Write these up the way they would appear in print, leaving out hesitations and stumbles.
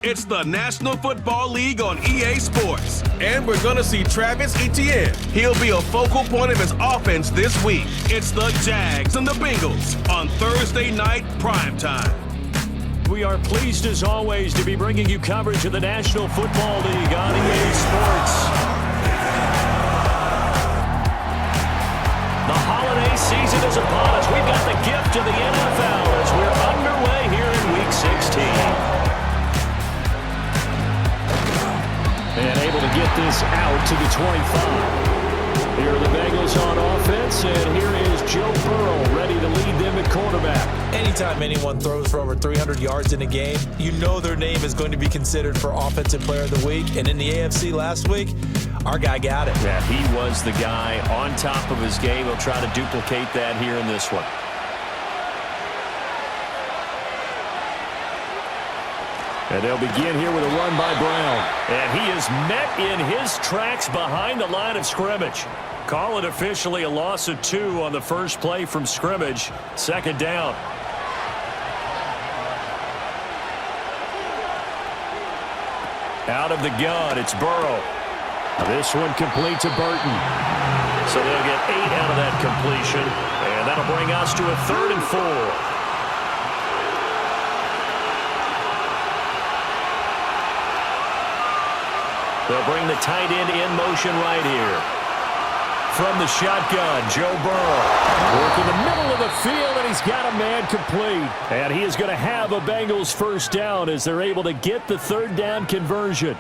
It's the National Football League on EA Sports. And we're going to see Travis Etienne. He'll be a focal point of his offense this week. It's the Jags and the Bengals on Thursday night primetime. We are pleased as always to be bringing you coverage of the National Football League on EA Sports. The holiday season is upon us. We've got the gift of the NFL as we're underway here in Week 16. And able to get this out to the 25. Here are the Bengals on offense, and here is Joe Burrow ready to lead them at quarterback. Anytime anyone throws for over 300 yards in a game, you know their name is going to be considered for Offensive Player of the Week. And in the AFC last week, our guy got it. Yeah, he was the guy on top of his game. He'll try to duplicate that here in this one. And they'll begin here with a run by Brown. And he is met in his tracks behind the line of scrimmage. Call it officially a loss of 2 on the first play from scrimmage. Second down. Out of the gun, it's Burrow. This one complete to Burton. So they'll get 8 out of that completion. And that'll bring us to a 3rd and 4. They'll bring the tight end in motion right here. From the shotgun, Joe Burrow. Working the middle of the field, and he's got a man complete. And he is going to have a Bengals first down as they're able to get the 3rd down conversion.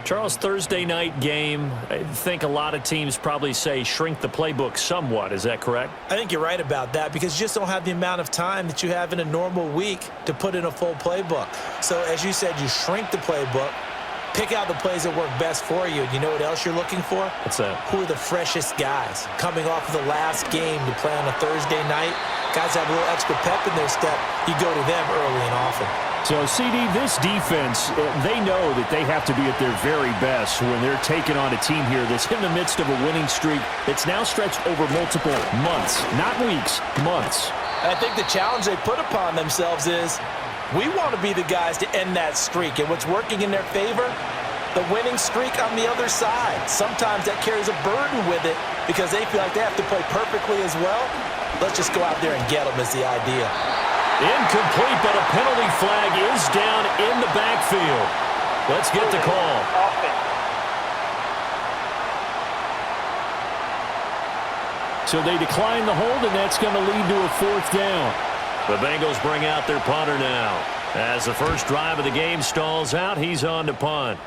Charles, Thursday night game, I think a lot of teams probably say shrink the playbook somewhat. Is that correct? I think you're right about that because you just don't have the amount of time that you have in a normal week to put in a full playbook. So as you said, you shrink the playbook. Pick out the plays that work best for you. And you know what else you're looking for? What's that? Who are the freshest guys? Coming off of the last game to play on a Thursday night, guys have a little extra pep in their step. You go to them early and often. So, CD, this defense, they know that they have to be at their very best when they're taking on a team here that's in the midst of a winning streak that's now stretched over multiple months, not weeks, months. I think the challenge they put upon themselves is we want to be the guys to end that streak. And what's working in their favor? The winning streak on the other side. Sometimes that carries a burden with it because they feel like they have to play perfectly as well. Let's just go out there and get them is the idea. Incomplete, but a penalty flag is down in the backfield. Let's get the call. So they decline the hold, and that's going to lead to a 4th down. The Bengals bring out their punter now. As the first drive of the game stalls out, he's on to punt.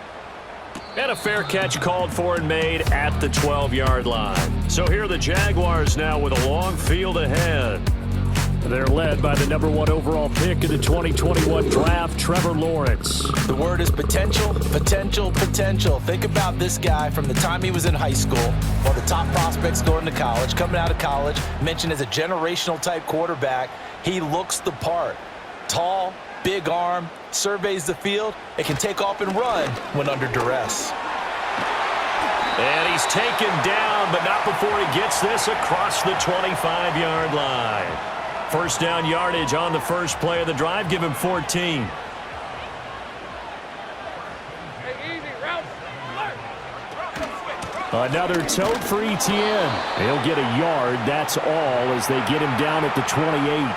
And a fair catch called for and made at the 12-yard line. So here are the Jaguars now with a long field ahead. They're led by the #1 overall pick in the 2021 draft, Trevor Lawrence. The word is potential, potential, potential. Think about this guy from the time he was in high school, one of the top prospects going to college, coming out of college, mentioned as a generational type quarterback. He looks the part. Tall, big arm, surveys the field, and can take off and run when under duress. And he's taken down, but not before he gets this across the 25-yard line. First down yardage on the first play of the drive. Give him 14. Another tote for Etienne. He'll get a yard. That's all as they get him down at the 28.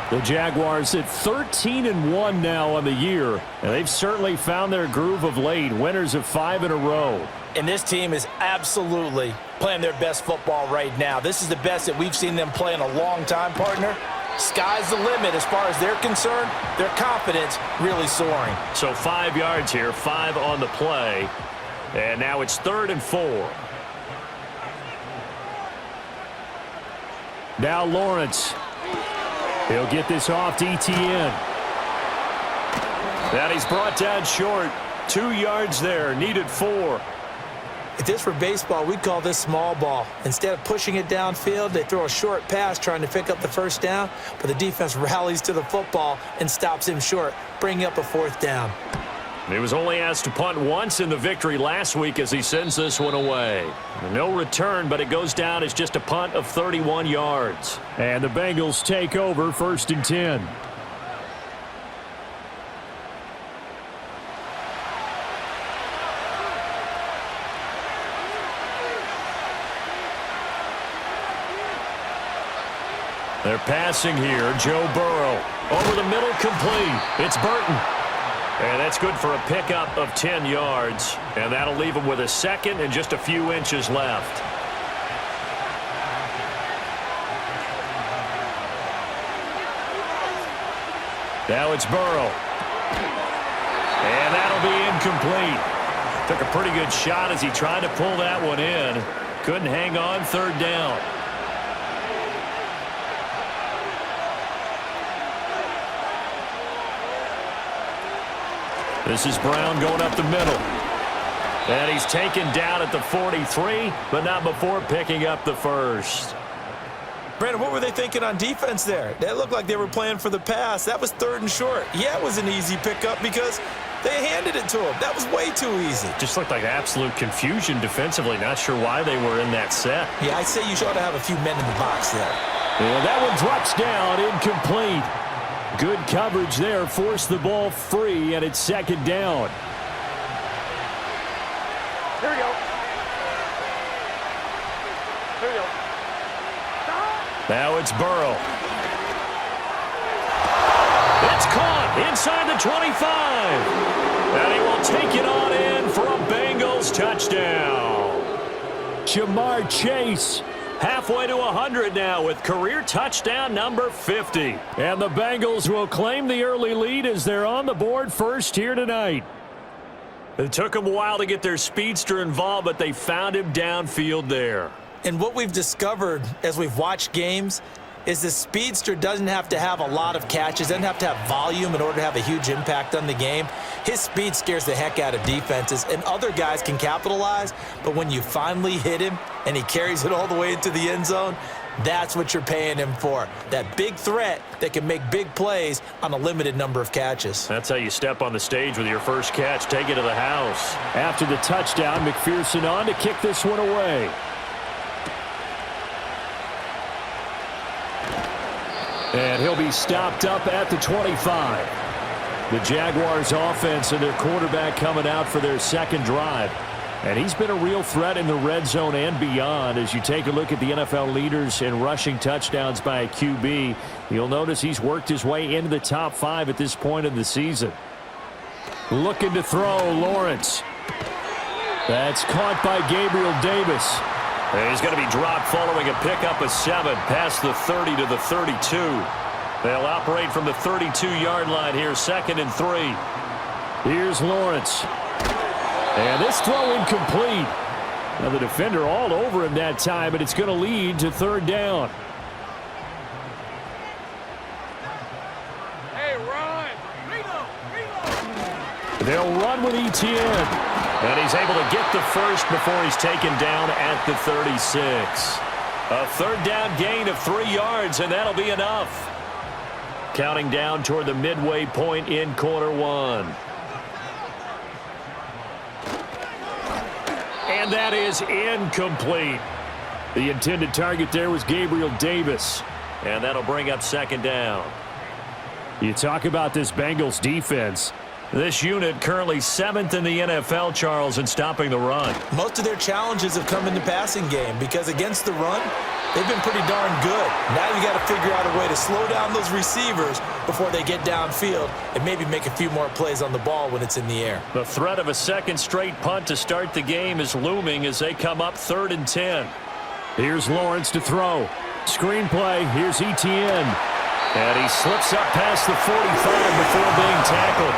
The Jaguars at 13-1 now on the year. And they've certainly found their groove of late. Winners of 5 in a row. And this team is absolutely playing their best football right now. This is the best that we've seen them play in a long time, partner. Sky's the limit as far as they're concerned. Their confidence really soaring. So 5 yards here, 5 on the play. And now it's 3rd and 4. Now Lawrence. He'll get this off to Etienne. And he's brought down short. 2 yards there, needed 4. If this were baseball, we'd call this small ball. Instead of pushing it downfield, they throw a short pass trying to pick up the first down, but the defense rallies to the football and stops him short, bringing up a 4th down. He was only asked to punt once in the victory last week as he sends this one away. No return, but it goes down as just a punt of 31 yards. And the Bengals take over 1st and 10. They're passing here. Joe Burrow over the middle, complete. It's Burton. And that's good for a pickup of 10 yards. And that'll leave him with a second and just a few inches left. Now it's Burrow. And that'll be incomplete. Took a pretty good shot as he tried to pull that one in. Couldn't hang on, third down. This is Brown going up the middle. And he's taken down at the 43, but not before picking up the first. Brandon, what were they thinking on defense there? That looked like they were playing for the pass. That was 3rd and short. Yeah, it was an easy pickup because they handed it to him. That was way too easy. Just looked like absolute confusion defensively. Not sure why they were in that set. Yeah, I'd say you ought to have a few men in the box there. Yeah, that one drops down, incomplete. Good coverage there, forced the ball free, and it's second down. Here we go. Here we go. Now it's Burrow. It's caught inside the 25. And he will take it on in for a Bengals touchdown. Jamar Chase halfway to 100 now with career touchdown number 50. And the Bengals will claim the early lead as they're on the board first here tonight. It took them a while to get their speedster involved, but they found him downfield there. And what we've discovered as we've watched games is the speedster doesn't have to have a lot of catches, doesn't have to have volume in order to have a huge impact on the game. His speed scares the heck out of defenses, and other guys can capitalize, but when you finally hit him and he carries it all the way into the end zone, that's what you're paying him for. That big threat that can make big plays on a limited number of catches. That's how you step on the stage with your first catch. Take it to the house. After the touchdown, McPherson on to kick this one away. And he'll be stopped up at the 25. The Jaguars offense and their quarterback coming out for their second drive. And he's been a real threat in the red zone and beyond. As you take a look at the NFL leaders in rushing touchdowns by a QB, you'll notice he's worked his way into the top 5 at this point in the season. Looking to throw, Lawrence. That's caught by Gabriel Davis. And he's going to be dropped following a pickup of 7 past the 30 to the 32. They'll operate from the 32-yard line here, 2nd and 3. Here's Lawrence. And this throw incomplete. Now the defender all over him that time, but it's going to lead to 3rd down. Hey, run. They'll run with ETN. And he's able to get the first before he's taken down at the 36. A 3rd down gain of 3 yards, and that'll be enough. Counting down toward the midway point in quarter 1. And that is incomplete. The intended target there was Gabriel Davis. And that'll bring up 2nd down. You talk about this Bengals defense. This unit currently 7th in the NFL, Charles, in stopping the run. Most of their challenges have come in the passing game because against the run, they've been pretty darn good. Now you got to figure out a way to slow down those receivers before they get downfield and maybe make a few more plays on the ball when it's in the air. The threat of a 2nd straight punt to start the game is looming as they come up 3rd and 10. Here's Lawrence to throw. Screen play. Here's ETN. And he slips up past the 45 before being tackled.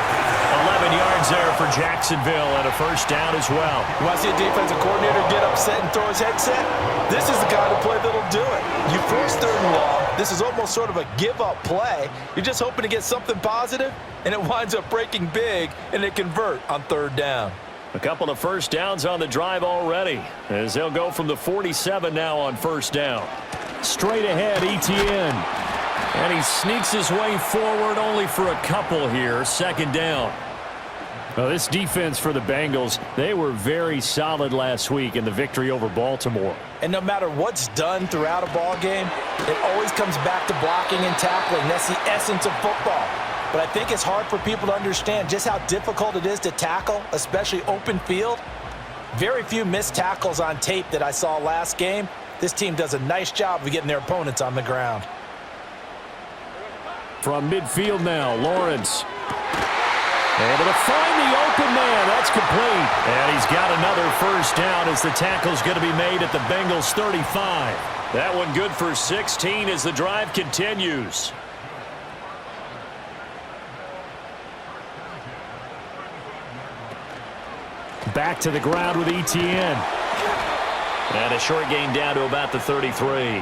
11 yards there for Jacksonville and a 1st down as well. You want to see a defensive coordinator get upset and throw his headset? This is the kind of play that'll do it. You force 3rd and long. This is almost sort of a give-up play. You're just hoping to get something positive, and it winds up breaking big, and they convert on 3rd down. A couple of 1st downs on the drive already, as they'll go from the 47 now on 1st down. Straight ahead, ETN. And he sneaks his way forward only for a couple here. 2nd down. Well, this defense for the Bengals, they were very solid last week in the victory over Baltimore. And no matter what's done throughout a ball game, it always comes back to blocking and tackling. That's the essence of football. But I think it's hard for people to understand just how difficult it is to tackle, especially open field. Very few missed tackles on tape that I saw last game. This team does a nice job of getting their opponents on the ground. From midfield now, Lawrence. Able to find the open man. That's complete. And he's got another first down as the tackle's going to be made at the Bengals 35. That one good for 16 as the drive continues. Back to the ground with ETN. And a short gain down to about the 33.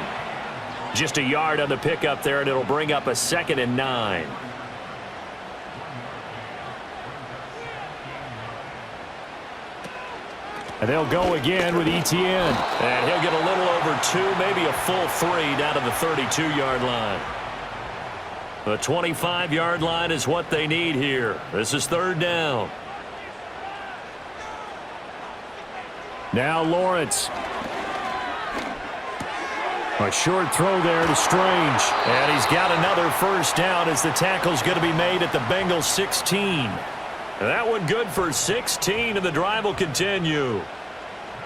Just a yard on the pickup there, and it'll bring up a 2nd and 9. And they'll go again with ETN. And he'll get a little over 2, maybe a full 3 down to the 32-yard line. The 25-yard line is what they need here. This is 3rd down. Now Lawrence. A short throw there to Strange. And he's got another first down as the tackle's going to be made at the Bengals 16. And that one good for 16, and the drive will continue.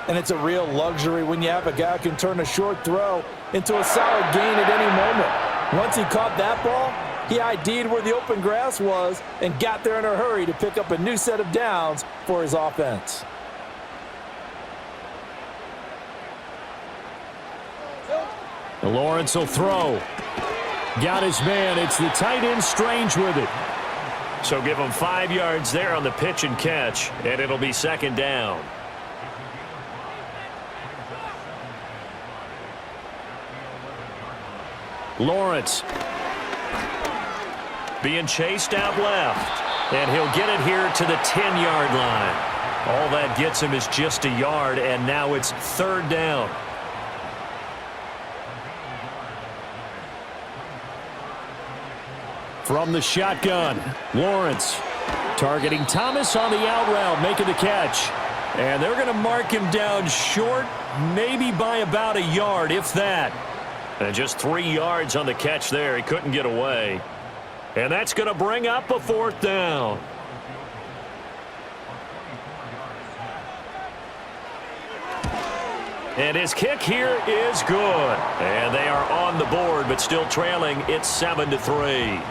And it's a real luxury when you have a guy who can turn a short throw into a solid gain at any moment. Once he caught that ball, he ID'd where the open grass was and got there in a hurry to pick up a new set of downs for his offense. Lawrence will throw. Got his man. It's the tight end Strange with it. So give him 5 yards there on the pitch and catch, and it'll be 2nd down. Lawrence being chased out left, and he'll get it here to the 10-yard line. All that gets him is just a yard, and now it's 3rd down. From the shotgun, Lawrence targeting Thomas on the out route, making the catch. And they're going to mark him down short, maybe by about a yard, if that. And just 3 yards on the catch there. He couldn't get away. And that's going to bring up a 4th down. And his kick here is good. And they are on the board, but still trailing. It's 7-3.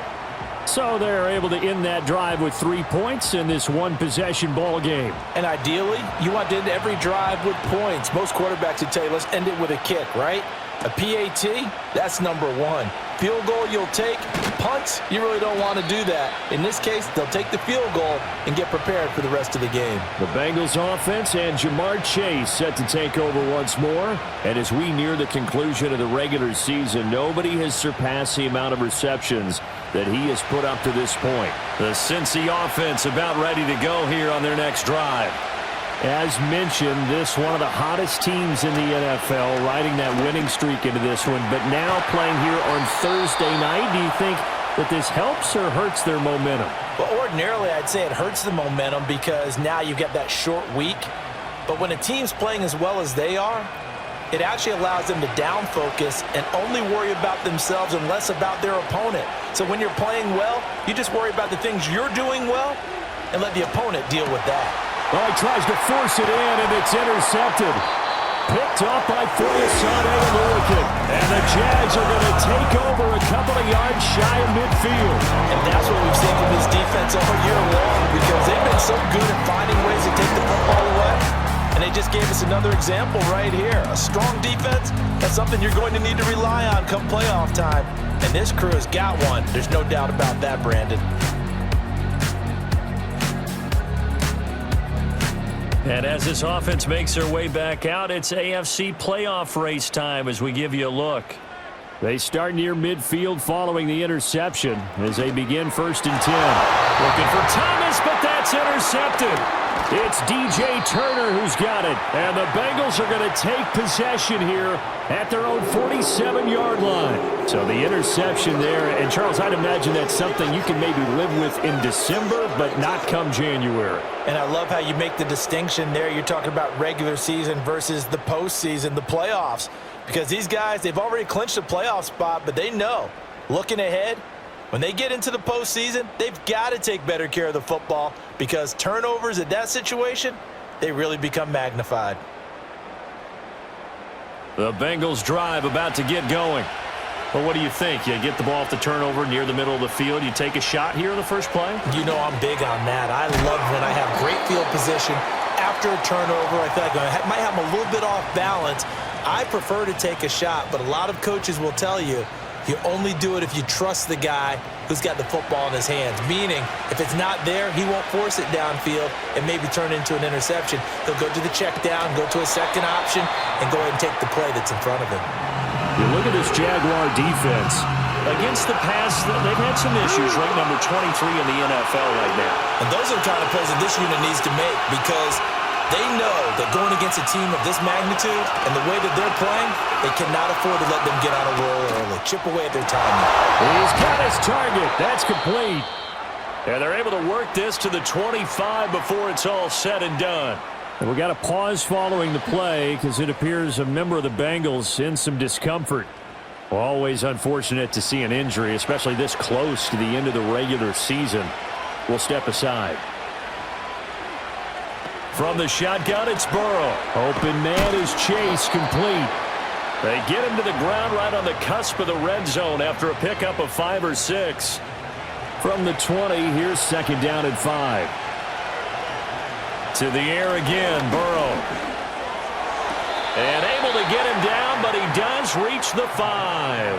So they're able to end that drive with 3 points in this one-possession ball game. And ideally, you want to end every drive with points. Most quarterbacks would tell you, let's end it with a kick, right? A PAT, that's number 1. Field goal you'll take. Punts, you really don't want to do that. In this case, they'll take the field goal and get prepared for the rest of the game. The Bengals offense and Jamar Chase set to take over once more. And as we near the conclusion of the regular season, nobody has surpassed the amount of receptions that he has put up to this point. The Cincy offense about ready to go here on their next drive. As mentioned, this one of the hottest teams in the NFL, riding that winning streak into this one, but now playing here on Thursday night. Do you think that this helps or hurts their momentum? Well, ordinarily, I'd say it hurts the momentum because now you get that short week. But when a team's playing as well as they are, it actually allows them to down focus and only worry about themselves and less about their opponent. So when you're playing well, you just worry about the things you're doing well and let the opponent deal with that. Well, he tries to force it in, and it's intercepted. Picked off by Foyesade and Lurkin. And the Jags are going to take over a couple of yards shy of midfield. And that's what we've seen from this defense all year long, because they've been so good at finding ways to take the football away. And they just gave us another example right here. A strong defense, that's something you're going to need to rely on come playoff time. And this crew has got one. There's no doubt about that, Brandon. And as this offense makes their way back out, it's AFC playoff race time as we give you a look. They start near midfield following the interception as they begin 1st and 10. Looking for Thomas, but that's intercepted. It's DJ Turner who's got it. And the Bengals are going to take possession here at their own 47-yard line. So the interception there. And, Charles, I'd imagine that's something you can maybe live with in December, but not come January. And I love how you make the distinction there. You're talking about regular season versus the postseason, the playoffs. Because these guys, they've already clinched a playoff spot, but they know, looking ahead, when they get into the postseason, they've got to take better care of the football because turnovers at that situation, they really become magnified. The Bengals drive about to get going. Well, what do you think? You get the ball off the turnover near the middle of the field. You take a shot here in the first play? You know I'm big on that. I love when I have great field position. After a turnover, I feel like I might have a little bit off balance. I prefer to take a shot, but a lot of coaches will tell you, you only do it if you trust the guy who's got the football in his hands. Meaning, if it's not there, he won't force it downfield and maybe turn it into an interception. He'll go to the check down, go to a second option, and go ahead and take the play that's in front of him. You look at this Jaguar defense. Against the pass, they've had some issues, ranked number 23 in the NFL right now. And those are the kind of plays that this unit needs to make because they know that going against a team of this magnitude and the way that they're playing, they cannot afford to let them get on a roll early. Chip away at their timing. He's got his target. That's complete. And they're able to work this to the 25 before it's all said and done. And we got a pause following the play because it appears a member of the Bengals in some discomfort. Always unfortunate to see an injury, especially this close to the end of the regular season. We'll step aside. From the shotgun, it's Burrow. Open man is Chase, complete. They get him to the ground right on the cusp of the red zone after a pickup of 5 or 6. From the 20, here's second down and 5. To the air again, Burrow. And able to get him down, but he does reach the 5.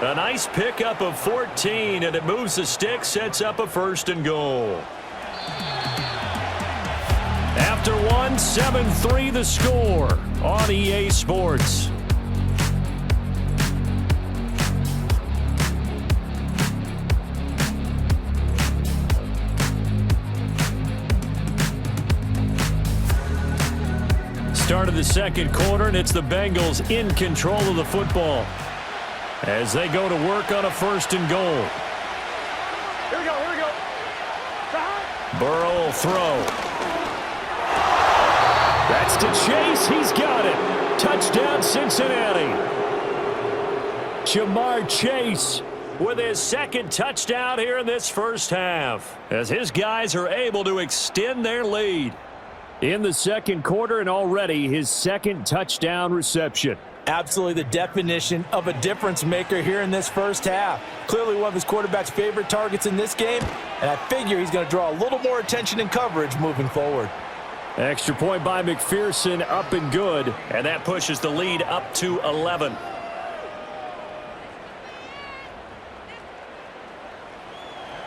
A nice pickup of 14, and it moves the stick, sets up a 1st and goal. After 1, 7-3 the score on EA Sports. Start of the second quarter, and it's the Bengals in control of the football as they go to work on a 1st and goal. Here we go, here we go. Burrow will throw. That's to Chase. He's got it. Touchdown, Cincinnati. Jamar Chase with his 2nd touchdown here in this first half as his guys are able to extend their lead in the second quarter, and already his 2nd touchdown reception. Absolutely the definition of a difference maker here in this first half. Clearly one of his quarterback's favorite targets in this game, and I figure he's going to draw a little more attention and coverage moving forward. Extra point by McPherson, up and good, and that pushes the lead up to 11.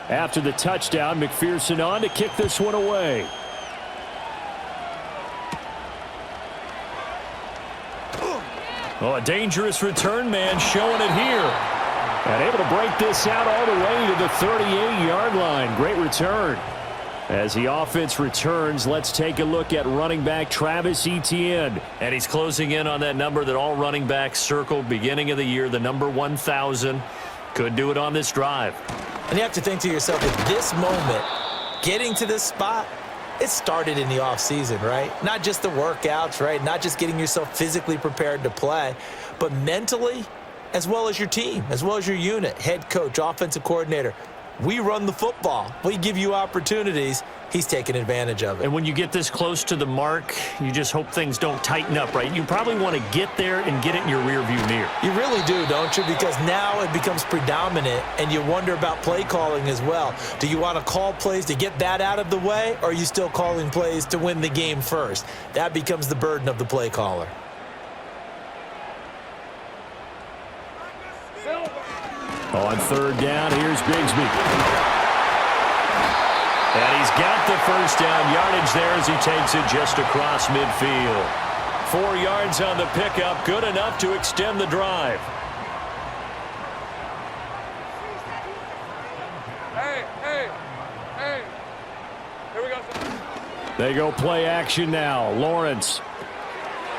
After the touchdown, McPherson on to kick this one away. Oh, a dangerous return man showing it here. And able to break this out all the way to the 38-yard line. Great return. As the offense returns, let's take a look at running back Travis Etienne. And he's closing in on that number that all running backs circled beginning of the year, the number 1,000. Could do it on this drive. And you have to think to yourself, at this moment, getting to this spot, it started in the offseason, right? Not just the workouts, right? Not just getting yourself physically prepared to play, but mentally, as well as your team, as well as your unit, head coach, offensive coordinator. We run the football. We give you opportunities. He's taking advantage of it. And when you get this close to the mark, you just hope things don't tighten up, right? You probably want to get there and get it in your rearview mirror. You really do, don't you? Because now it becomes predominant, and you wonder about play calling as well. Do you want to call plays to get that out of the way, or are you still calling plays to win the game first? That becomes the burden of the play caller. On 3rd down, here's Bigsby. And he's got the first down yardage there as he takes it just across midfield. 4 yards on the pickup, good enough to extend the drive. Hey. Here we go. They go play action now. Lawrence.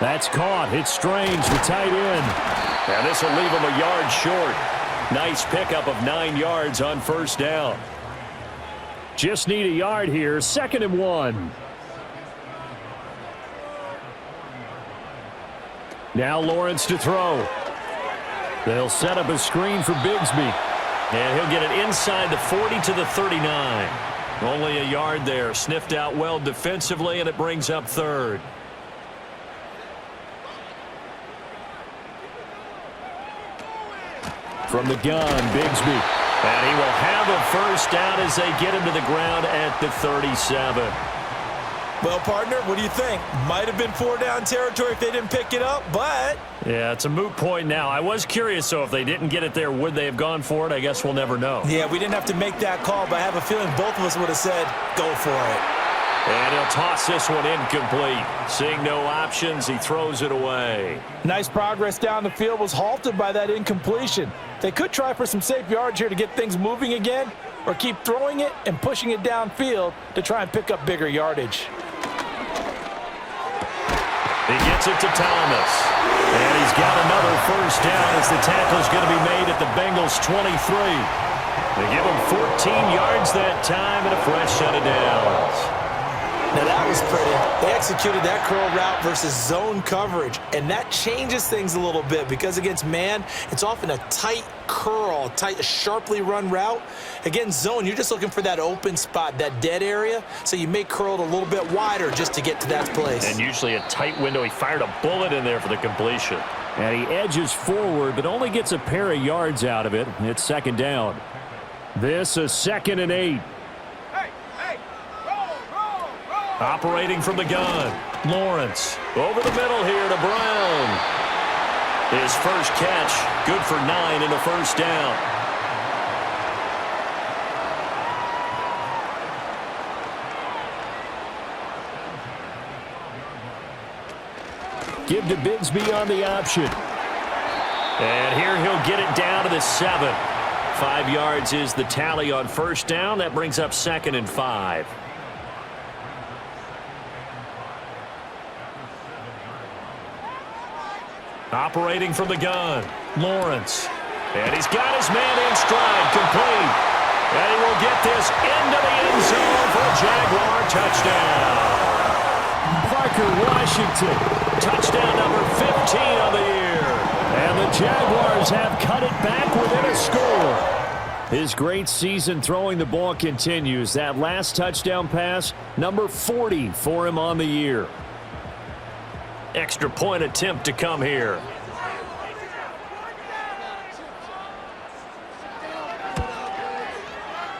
That's caught. It's Strange, the tight end. And this will leave him a yard short. Nice pickup of 9 yards on 1st down. Just need a yard here. 2nd and 1. Now Lawrence to throw. They'll set up a screen for Bigsby. And he'll get it inside the 40 to the 39. Only a yard there. Sniffed out well defensively, and it brings up 3rd. From the gun, Bigsby. And he will have a first down as they get him to the ground at the 37. Well, partner, what do you think? Might have been 4-down territory if they didn't pick it up, but... Yeah, it's a moot point now. I was curious, so if they didn't get it there, would they have gone for it? I guess we'll never know. Yeah, we didn't have to make that call, but I have a feeling both of us would have said, go for it. And he'll toss this one incomplete. Seeing no options, he throws it away. Nice progress down the field was halted by that incompletion. They could try for some safe yards here to get things moving again, or keep throwing it and pushing it downfield to try and pick up bigger yardage. He gets it to Thomas. And he's got another first down as the tackle's going to be made at the Bengals' 23. They give him 14 yards that time and a fresh set of downs. Now that was pretty. They executed that curl route versus zone coverage, and that changes things a little bit because against man, it's often a tight curl, tight, sharply run route. Against zone, you're just looking for that open spot, that dead area, so you may curl it a little bit wider just to get to that place. And usually a tight window. He fired a bullet in there for the completion. And he edges forward, but only gets a pair of yards out of it. It's second down. This is 2nd and 8. Operating from the gun, Lawrence. Over the middle here to Brown. His first catch, good for 9 and a first down. Give to Bigsby on the option. And here he'll get it down to the 7. 5 yards is the tally on first down. That brings up 2nd and 5. Operating from the gun, Lawrence. And he's got his man in stride, complete. And he will get this into the end zone for a Jaguar touchdown. Parker Washington, touchdown number 15 on the year. And the Jaguars have cut it back within a score. His great season throwing the ball continues. That last touchdown pass, number 40 for him on the year. Extra point attempt to come here.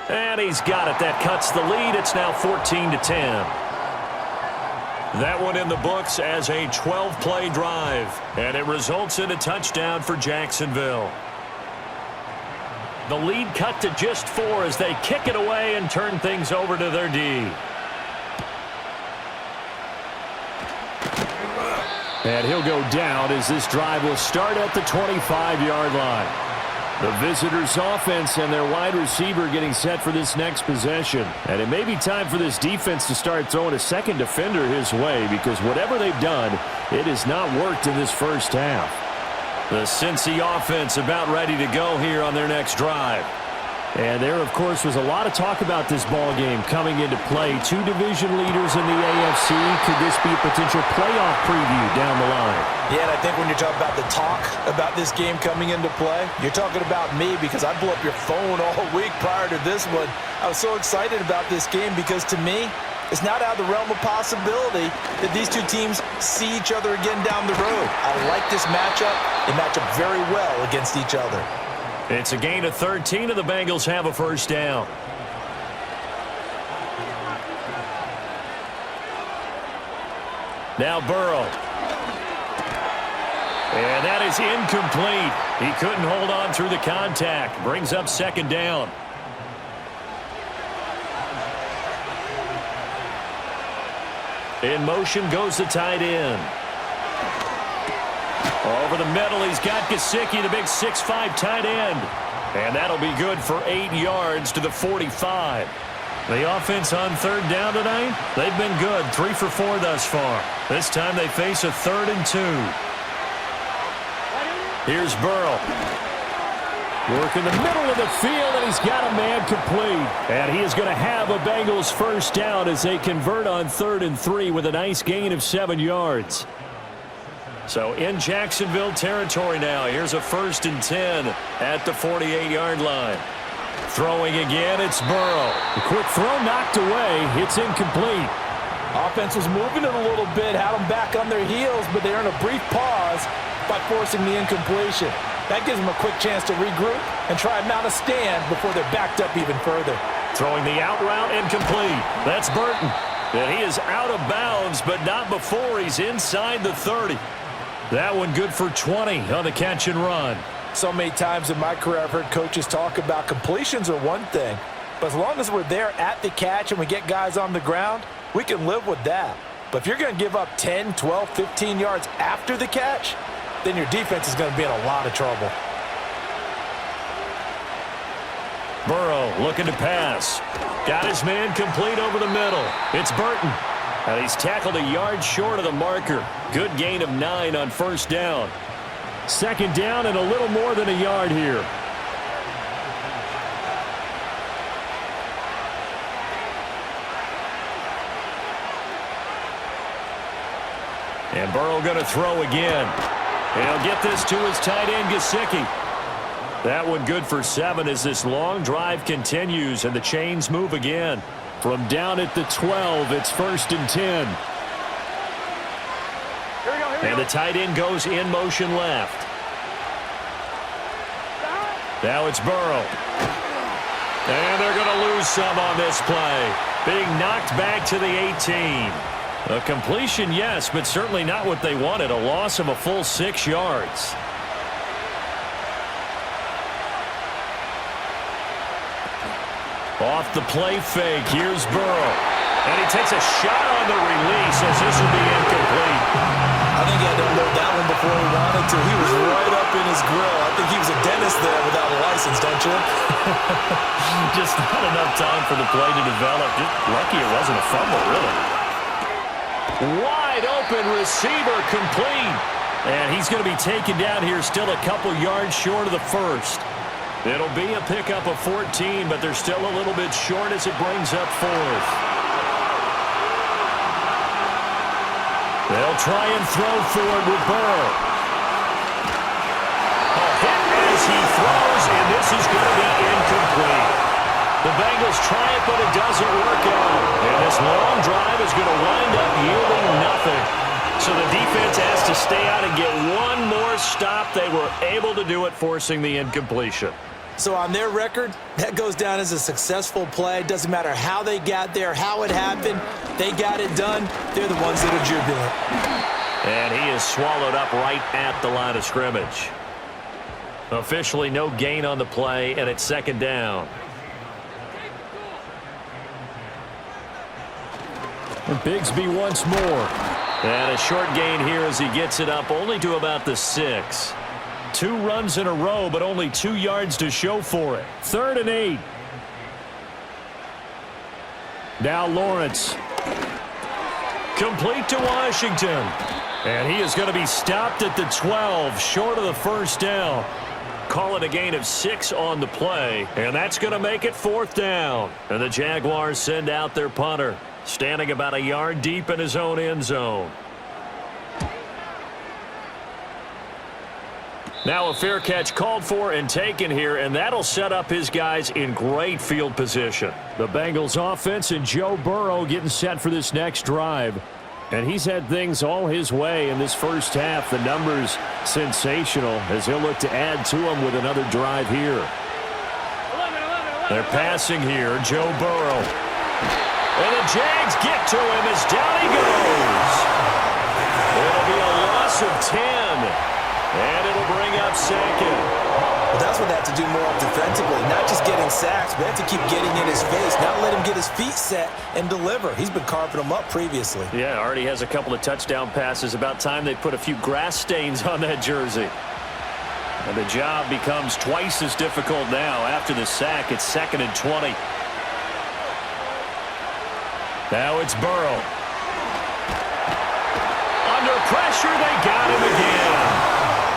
And he's got it. That cuts the lead. It's now 14-10. That one in the books as a 12-play drive. And it results in a touchdown for Jacksonville. The lead cut to just 4 as they kick it away and turn things over to their D. And he'll go down as this drive will start at the 25-yard line. The visitors' offense and their wide receiver getting set for this next possession. And it may be time for this defense to start throwing a second defender his way because whatever they've done, it has not worked in this first half. The Cincy offense about ready to go here on their next drive. And there, of course, was a lot of talk about this ball game coming into play. 2 division leaders in the AFC. Could this be a potential playoff preview down the line? Yeah, and I think when you're talking about the talk about this game coming into play, you're talking about me because I blew up your phone all week prior to this one. I was so excited about this game because to me, it's not out of the realm of possibility that these two teams see each other again down the road. I like this matchup. They match up very well against each other. It's a gain of 13, and the Bengals have a first down. Now Burrow. And that is incomplete. He couldn't hold on through the contact. Brings up second down. In motion goes the tight end. Over the middle, he's got Gesicki, the big 6'5" tight end. And that'll be good for 8 yards to the 45. The offense on third down tonight, they've been good. 3 for 4 thus far. This time they face a 3rd and 2. Here's Burrow. Work in the middle of the field, and he's got a man complete. And he is going to have a Bengals first down as they convert on 3rd and 3 with a nice gain of 7 yards. So in Jacksonville territory now. Here's a 1st and 10 at the 48-yard line. Throwing again, it's Burrow. The quick throw knocked away. It's incomplete. Offense was moving it a little bit, had them back on their heels, but they earned a brief pause by forcing the incompletion. That gives them a quick chance to regroup and try and mount a stand before they're backed up even further. Throwing the out route incomplete. That's Burton. And he is out of bounds, but not before he's inside the 30. That one good for 20 on the catch and run. So many times in my career I've heard coaches talk about completions are one thing, but as long as we're there at the catch and we get guys on the ground, we can live with that. But if you're going to give up 10, 12, 15 yards after the catch, then your defense is going to be in a lot of trouble. Burrow looking to pass. Got his man complete over the middle. It's Burton. And he's tackled a yard short of the marker. Good gain of 9 on first down. Second down and a little more than a yard here. And Burrow going to throw again. He'll get this to his tight end, Gesicki. That one good for 7 as this long drive continues and the chains move again. From down at the 12, it's 1st and 10. And the tight end goes in motion left. Now it's Burrow. And they're going to lose some on this play. Being knocked back to the 18. A completion, yes, but certainly not what they wanted. A loss of a full 6 yards. Off the play fake, here's Burrow. And he takes a shot on the release as this will be incomplete. I think he had to unload that one before he wanted to. He was right up in his grill. I think he was a dentist there without a license, don't you? Just not enough time for the play to develop. Just lucky it wasn't a fumble, really. Wide open receiver complete. And he's going to be taken down here still a couple yards short of the first. It'll be a pickup of 14, but they're still a little bit short as it brings up 4th. They'll try and throw forward with Burrow. A hit as he throws, and this is going to be incomplete. The Bengals try it, but it doesn't work out. And this long drive is going to wind up yielding nothing. So the defense has to stay out and get one more stop. They were able to do it, forcing the incompletion. So on their record, that goes down as a successful play. Doesn't matter how they got there, how it happened. They got it done. They're the ones that are jubilant. And he is swallowed up right at the line of scrimmage. Officially no gain on the play, and it's 2nd down. And Bigsby once more. And a short gain here as he gets it up only to about the 6. 2 runs in a row, but only 2 yards to show for it. 3rd and 8. Now Lawrence. Complete to Washington. And he is going to be stopped at the 12, short of the first down. Call it a gain of 6 on the play, and that's going to make it 4th down. And the Jaguars send out their punter, standing about a yard deep in his own end zone. Now a fair catch called for and taken here, and that'll set up his guys in great field position. The Bengals offense and Joe Burrow getting set for this next drive. And he's had things all his way in this first half. The numbers sensational as he'll look to add to them with another drive here. They're passing here, Joe Burrow. And the Jags get to him as down he goes. It'll be a loss of 10. And it'll bring up 2nd. Well, that's what they have to do more defensively. Not just getting sacks, but they have to keep getting in his face. Not let him get his feet set and deliver. He's been carving them up previously. Yeah, already has a couple of touchdown passes. About time they put a few grass stains on that jersey. And the job becomes twice as difficult now. After the sack, it's 2nd and 20. Now it's Burrow. Under pressure, they got him again.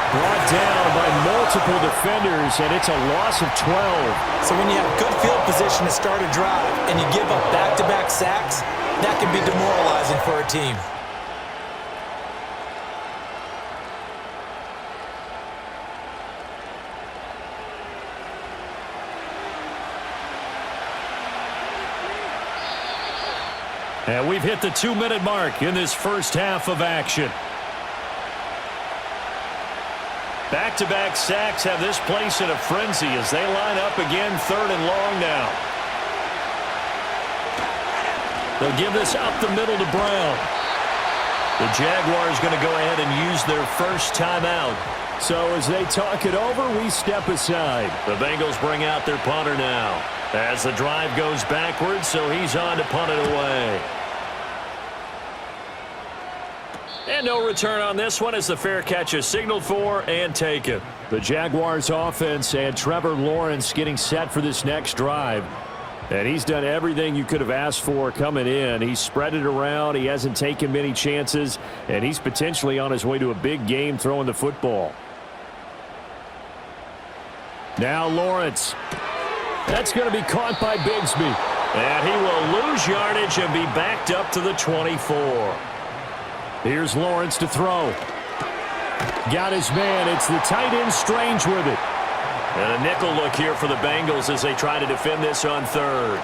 Brought down by multiple defenders, and it's a loss of 12. So when you have good field position to start a drive and you give up back-to-back sacks, that can be demoralizing for a team. And we've hit the 2-minute mark in this first half of action. Back-to-back sacks have this place in a frenzy as they line up again, 3rd and long now. They'll give this up the middle to Brown. The Jaguars going to go ahead and use their first timeout. So as they talk it over, we step aside. The Bengals bring out their punter now as the drive goes backwards, so he's on to punt it away. And no return on this one as the fair catch is signaled for and taken. The Jaguars offense and Trevor Lawrence getting set for this next drive. And he's done everything you could have asked for coming in. He's spread it around. He hasn't taken many chances. And he's potentially on his way to a big game throwing the football. Now Lawrence. That's going to be caught by Bigsby. And he will lose yardage and be backed up to the 24. Here's Lawrence to throw. Got his man. It's the tight end Strange with it. And a nickel look here for the Bengals as they try to defend this on 3rd.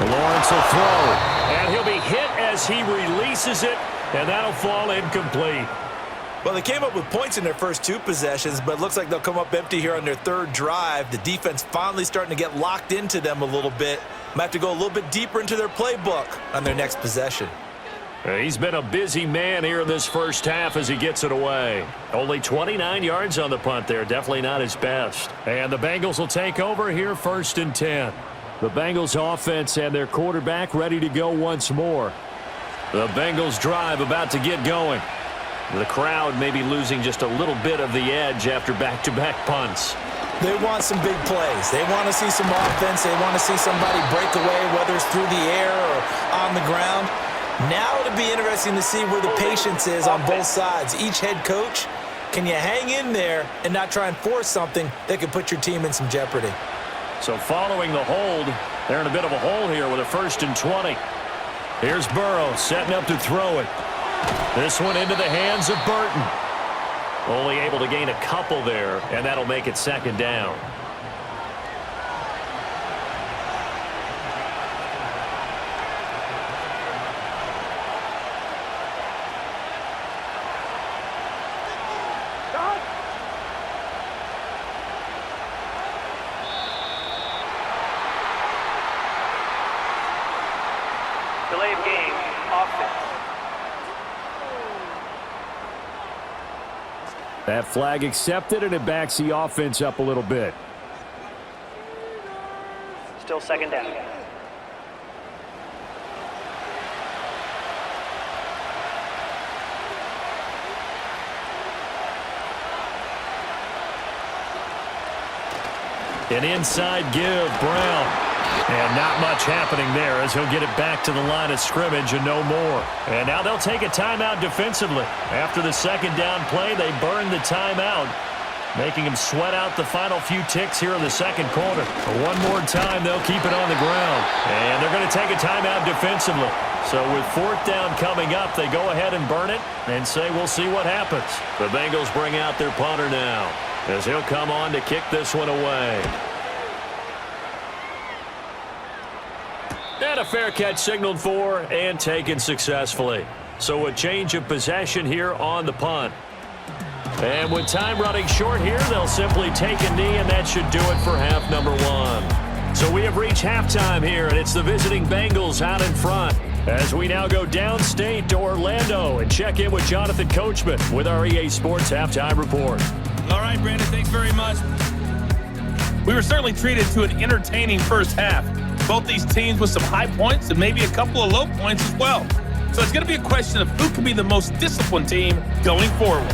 Lawrence will throw. And he'll be hit as he releases it. And that'll fall incomplete. Well, they came up with points in their first 2 possessions, but it looks like they'll come up empty here on their 3rd drive. The defense finally starting to get locked into them a little bit. Might have to go a little bit deeper into their playbook on their next possession. He's been a busy man here in this first half as he gets it away. Only 29 yards on the punt there. Definitely not his best. And the Bengals will take over here 1st and 10. The Bengals offense and their quarterback ready to go once more. The Bengals drive about to get going. The crowd may be losing just a little bit of the edge after back-to-back punts. They want some big plays. They want to see some offense. They want to see somebody break away, whether it's through the air or on the ground. Now it'll be interesting to see where the patience is on both sides. Each head coach, can you hang in there and not try and force something that could put your team in some jeopardy? So following the hold, they're in a bit of a hole here with a 1st and 20. Here's Burrow setting up to throw it. This one into the hands of Burton. Only able to gain a couple there, and that'll make it 2nd down. Delay of game, offense. That flag accepted, and it backs the offense up a little bit. Still 2nd down. An inside give, Brown. And not much happening there as he'll get it back to the line of scrimmage and no more. And now they'll take a timeout defensively. After the 2nd down play, they burn the timeout, making them sweat out the final few ticks here in the 2nd quarter. But one more time, they'll keep it on the ground. And they're going to take a timeout defensively. So with 4th down coming up, they go ahead and burn it and say we'll see what happens. The Bengals bring out their punter now as he'll come on to kick this one away. And a fair catch signaled for and taken successfully. So a change of possession here on the punt. And with time running short here, they'll simply take a knee, and that should do it for half number 1. So we have reached halftime here, and it's the visiting Bengals out in front as we now go downstate to Orlando and check in with Jonathan Coachman with our EA Sports Halftime Report. All right, Brandon, thanks very much. We were certainly treated to an entertaining first half. Both these teams with some high points and maybe a couple of low points as well. So it's going to be a question of who can be the most disciplined team going forward.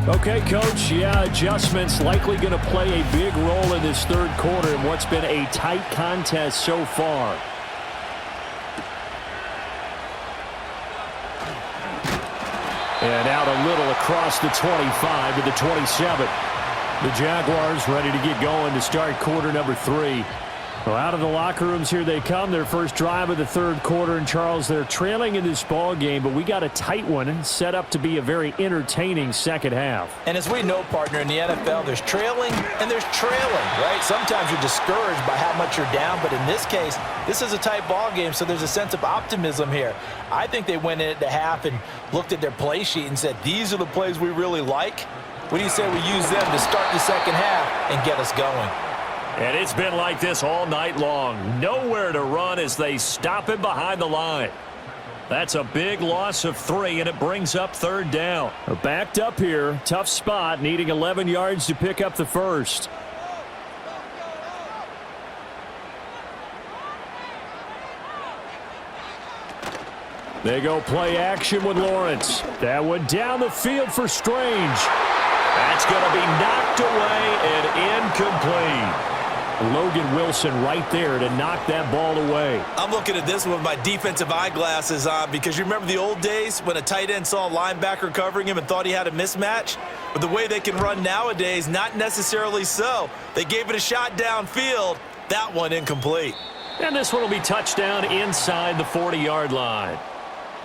Okay, Coach. Yeah, adjustments likely going to play a big role in this 3rd quarter in what's been a tight contest so far. And out a little across the 25 to the 27. The Jaguars ready to get going to start quarter number 3. Well, out of the locker rooms here they come. Their first drive of the 3rd quarter. And, Charles, they're trailing in this ball game, but we got a tight one set up to be a very entertaining 2nd half. And as we know, partner, in the NFL, there's trailing and there's trailing, right? Sometimes you're discouraged by how much you're down, but in this case, this is a tight ball game, so there's a sense of optimism here. I think they went in at the half and looked at their play sheet and said, these are the plays we really like. What do you say we use them to start the second half and get us going? And it's been like this all night long. Nowhere to run as they stop him behind the line. That's a big loss of 3, and it brings up third down. Backed up here. Tough spot, needing 11 yards to pick up the first. They go play action with Lawrence. That went down the field for Strange. That's going to be knocked away and incomplete. Logan Wilson right there to knock that ball away. I'm looking at this one with my defensive eyeglasses on because you remember the old days when a tight end saw a linebacker covering him and thought he had a mismatch? But the way they can run nowadays, not necessarily so. They gave it a shot downfield. That one incomplete. And this one will be touchdown inside the 40-yard line.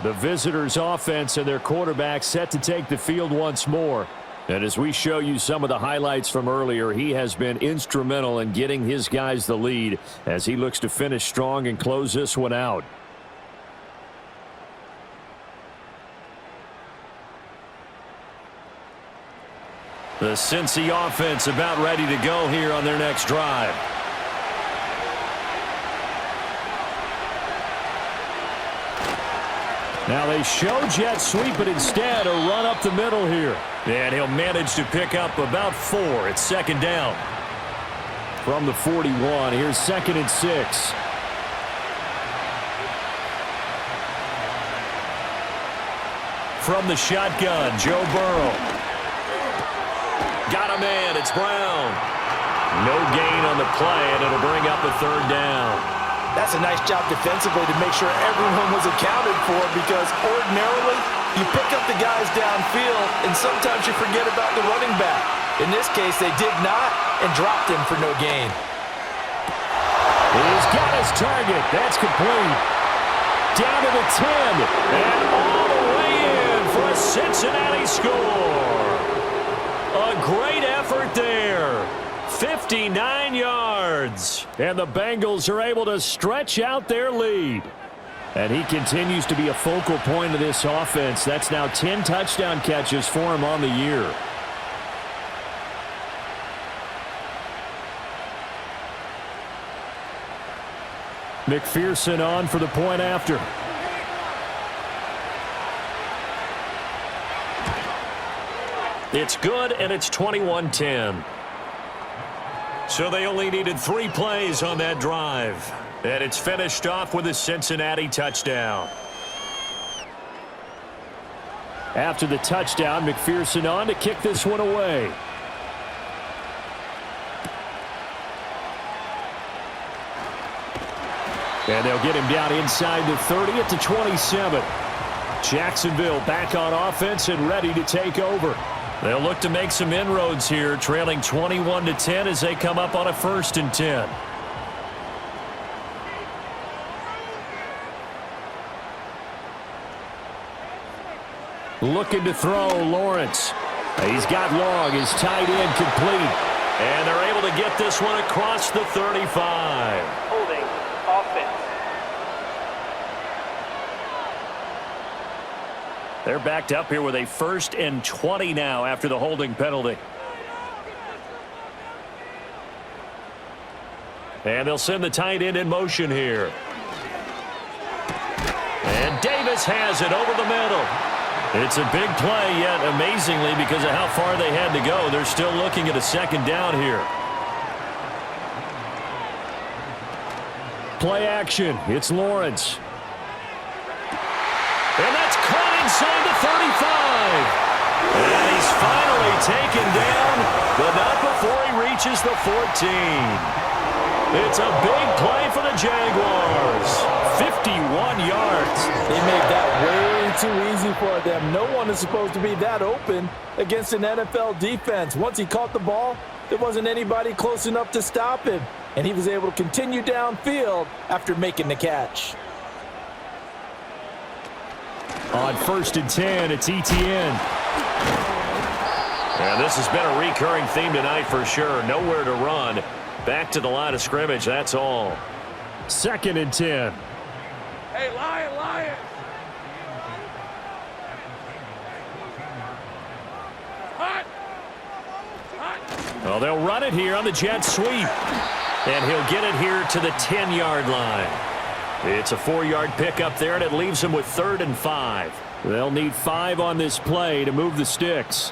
The visitors' offense and their quarterback set to take the field once more. And as we show you some of the highlights from earlier, he has been instrumental in getting his guys the lead as he looks to finish strong and close this one out. The Cincy offense about ready to go here on their next drive. Now they show jet sweep, but instead a run up the middle here. And he'll manage to pick up about 4. It's second down. From the 41, here's 2nd and 6. From the shotgun, Joe Burrow. Got a man, it's Brown. No gain on the play, and it'll bring up a third down. That's a nice job defensively to make sure everyone was accounted for because ordinarily you pick up the guys downfield and sometimes you forget about the running back. In this case, they did not and dropped him for no gain. He's got his target. That's complete. Down to the 10 and all the way in for a Cincinnati score. A great effort there. 59 yards. And the Bengals are able to stretch out their lead. And he continues to be a focal point of this offense. That's now 10 touchdown catches for him on the year. McPherson on for the point after. It's good, and it's 21-10. So they only needed 3 plays on that drive. And it's finished off with a Cincinnati touchdown. After the touchdown, McPherson on to kick this one away. And they'll get him down inside the 30 at the 27. Jacksonville back on offense and ready to take over. They'll look to make some inroads here, trailing 21-10 as they come up on a 1st and 10. Looking to throw, Lawrence. He's got long, his tight end complete. And they're able to get this one across the 35. Holding, offense. They're backed up here with a 1st and 20 now after the holding penalty. And they'll send the tight end in motion here. And Davis has it over the middle. It's a big play, yet amazingly, because of how far they had to go, they're still looking at a 2nd down here. Play action. It's Lawrence. And that's caught inside the 35. And he's finally taken down, but not before he reaches the 14. It's a big play for the Jaguars. 51 yards. They made that way too easy for them. No one is supposed to be that open against an NFL defense. Once he caught the ball, there wasn't anybody close enough to stop him. And he was able to continue downfield after making the catch. On 1st and 10, it's Etienne. And this has been a recurring theme tonight for sure. Nowhere to run. Back to the line of scrimmage, that's all. 2nd and 10. Hey, Lion! Hot! Well, they'll run it here on the jet sweep. And he'll get it here to the 10-yard line. It's a 4-yard pickup there, and it leaves them with 3rd and 5. They'll need 5 on this play to move the sticks.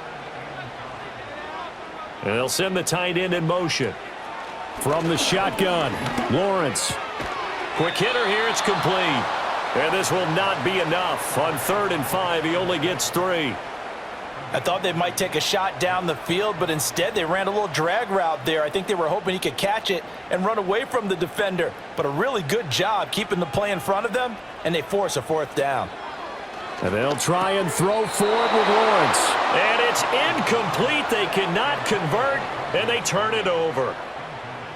And they'll send the tight end in motion. From the shotgun, Lawrence. Quick hitter here, it's complete. And this will not be enough. On 3rd and 5, he only gets 3. I thought they might take a shot down the field, but instead they ran a little drag route there. I think they were hoping he could catch it and run away from the defender. But a really good job keeping the play in front of them, and they force a 4th down. And they'll try and throw for it with Lawrence. And it's incomplete. They cannot convert, and they turn it over.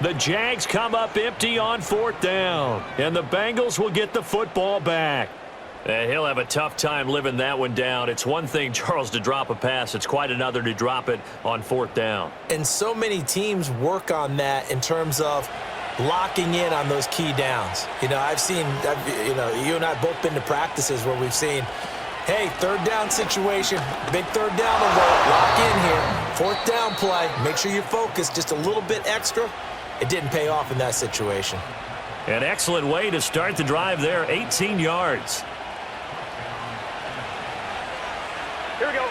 The Jags come up empty on 4th down, and the Bengals will get the football back. And he'll have a tough time living that one down. It's one thing, Charles, to drop a pass. It's quite another to drop it on 4th down. And so many teams work on that in terms of locking in on those key downs. You know, you and I have both been to practices where we've seen, hey, 3rd down situation, big 3rd down alert, lock in here, 4th down play, make sure you focus just a little bit extra. It didn't pay off in that situation. An excellent way to start the drive there, 18 yards. Here we go.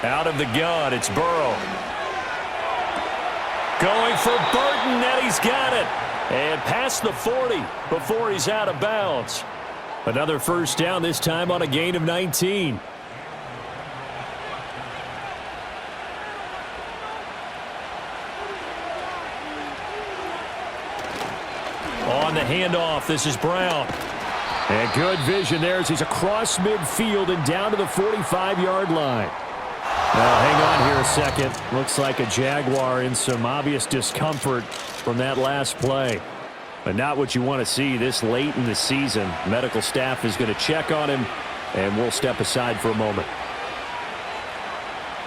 Out of the gun, it's Burrow. Going for Burton, and he's got it. And past the 40 before he's out of bounds. Another 1st down, this time on a gain of 19. On the handoff, this is Brown. And good vision there as he's across midfield and down to the 45-yard line. Now, hang on here a second. Looks like a Jaguar in some obvious discomfort from that last play. But not what you want to see this late in the season. Medical staff is going to check on him, and we'll step aside for a moment.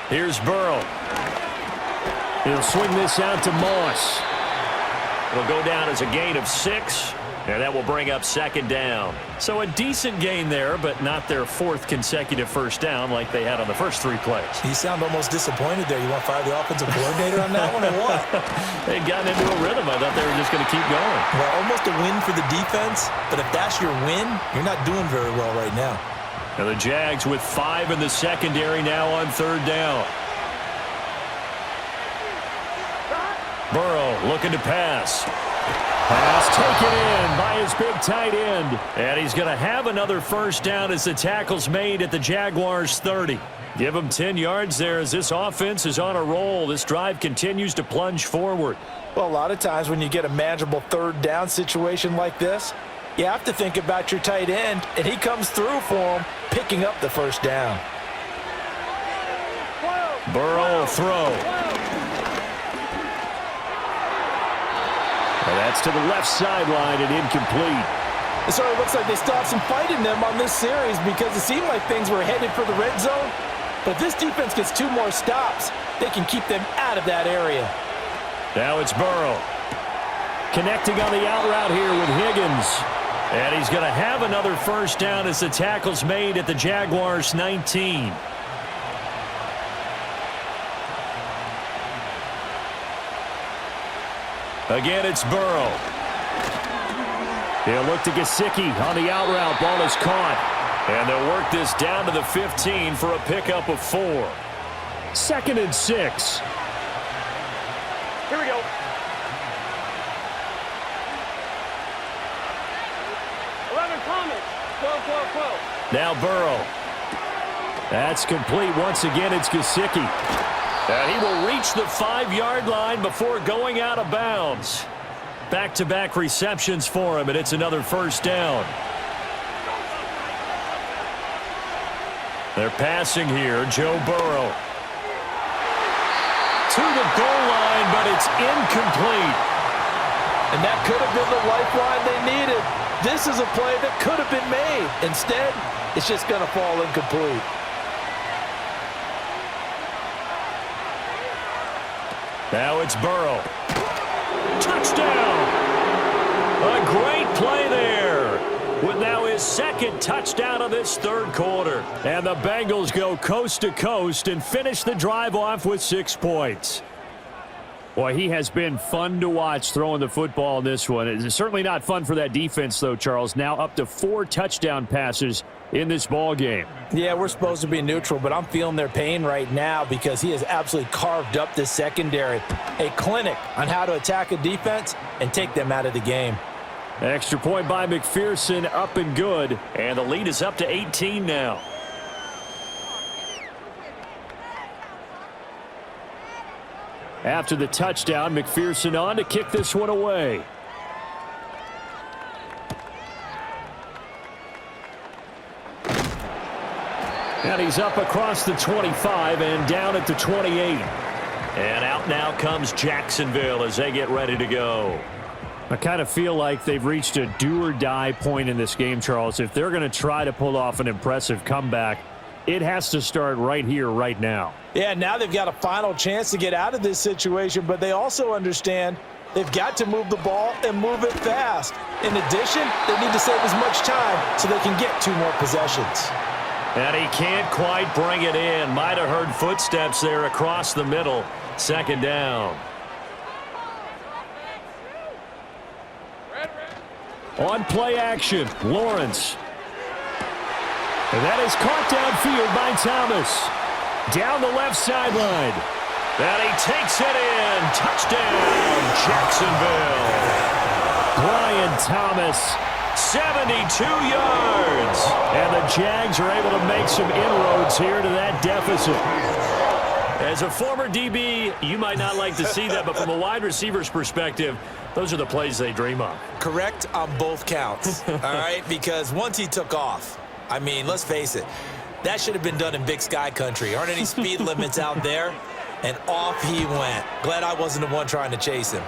Here's Burrow. He'll swing this out to Moss. It'll go down as a gain of 6. And that will bring up 2nd down. So a decent gain there, but not their 4th consecutive 1st down like they had on the first 3 plays. You sound almost disappointed there. You want to fire the offensive coordinator on that one or what? They'd gotten into a rhythm. I thought they were just going to keep going. Well, almost a win for the defense, but if that's your win, you're not doing very well right now. And the Jags with 5 in the secondary now on 3rd down. Burrow looking to pass. Pass taken in by his big tight end. And he's going to have another 1st down as the tackle's made at the Jaguars' 30. Give him 10 yards there as this offense is on a roll. This drive continues to plunge forward. Well, a lot of times when you get a manageable 3rd down situation like this, you have to think about your tight end, and he comes through for him, picking up the 1st down. Burrow will throw. And that's to the left sideline and incomplete. It sort of looks like they still have some fight in them on this series because it seemed like things were headed for the red zone. But if this defense gets 2 more stops, they can keep them out of that area. Now it's Burrow. Connecting on the out route here with Higgins. And he's going to have another 1st down as the tackle's made at the Jaguars' 19. Again, it's Burrow. He'll look to Gesicki on the out route. Ball is caught. And they'll work this down to the 15 for a pickup of 4. 2nd and 6. Here we go. Now Burrow. That's complete. Once again, it's Gesicki. And he will reach the 5-yard line before going out of bounds. Back-to-back receptions for him, and it's another 1st down. They're passing here. Joe Burrow. To the goal line, but it's incomplete. And that could have been the lifeline they needed. This is a play that could have been made. Instead, it's just going to fall incomplete. Now it's Burrow. Touchdown! A great play there. with now his second touchdown of this third quarter. And the Bengals go coast to coast and finish the drive off with 6 points. Boy, he has been fun to watch throwing the football in this one. It's certainly not fun for that defense, though, Charles. Now up to 4 touchdown passes in this ball game. Yeah, we're supposed to be neutral, but I'm feeling their pain right now because he has absolutely carved up this secondary. A clinic on how to attack a defense and take them out of the game. Extra point by McPherson, up and good. And the lead is up to 18 now. After the touchdown, McPherson on to kick this one away. And he's up across the 25 and down at the 28. And out now comes Jacksonville as they get ready to go. I kind of feel like they've reached a do-or-die point in this game, Charles. If they're going to try to pull off an impressive comeback, it has to start right here, right now. Yeah, now they've got a final chance to get out of this situation, but they also understand they've got to move the ball and move it fast. In addition, they need to save as much time so they can get 2 more possessions. And he can't quite bring it in. Might have heard footsteps there across the middle. Second down. On play action, Lawrence. And that is caught downfield by Thomas. Down the left sideline. And he takes it in. Touchdown, Jacksonville. Brian Thomas, 72 yards. And the Jags are able to make some inroads here to that deficit. As a former DB, you might not like to see that, but from a wide receiver's perspective, those are the plays they dream of. Correct on both counts, all right? Because once he took off, I mean, let's face it, that should have been done in Big Sky country. Aren't any speed limits out there? And off he went. Glad I wasn't the one trying to chase him.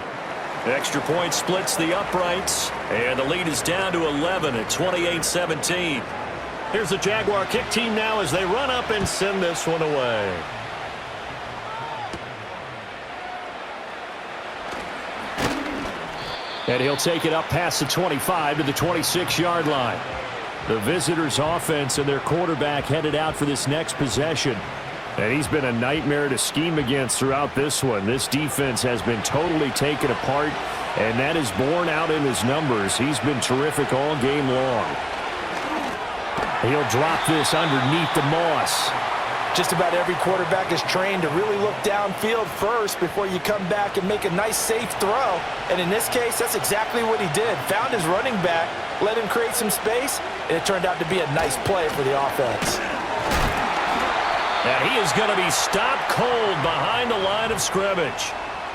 Extra point splits the uprights, and the lead is down to 11 at 28-17. Here's the Jaguar kick team now as they run up and send this one away. And he'll take it up past the 25 to the 26-yard line. The visitors' offense and their quarterback headed out for this next possession. And he's been a nightmare to scheme against throughout this one. This defense has been totally taken apart, and that is borne out in his numbers. He's been terrific all game long. He'll drop this underneath the moss. Just about every quarterback is trained to really look downfield first before you come back and make a nice, safe throw. And in this case, that's exactly what he did. Found his running back, let him create some space, and it turned out to be a nice play for the offense. And he is going to be stopped cold behind the line of scrimmage.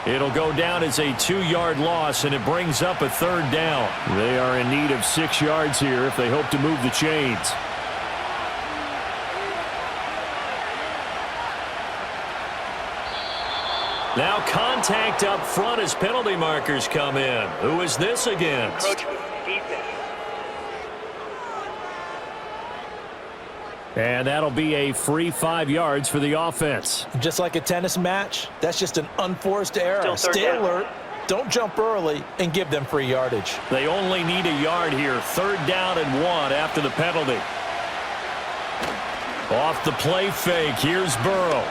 It'll go down as a 2-yard loss, and it brings up a 3rd down. They are in need of 6 yards here if they hope to move the chains. Now contact up front as penalty markers come in. Who is this against? And that'll be a free 5 yards for the offense. Just like a tennis match, that's just an unforced error. Stay alert, don't jump early, and give them free yardage. They only need a yard here. 3rd down and 1 after the penalty. Off the play fake, here's Burrow.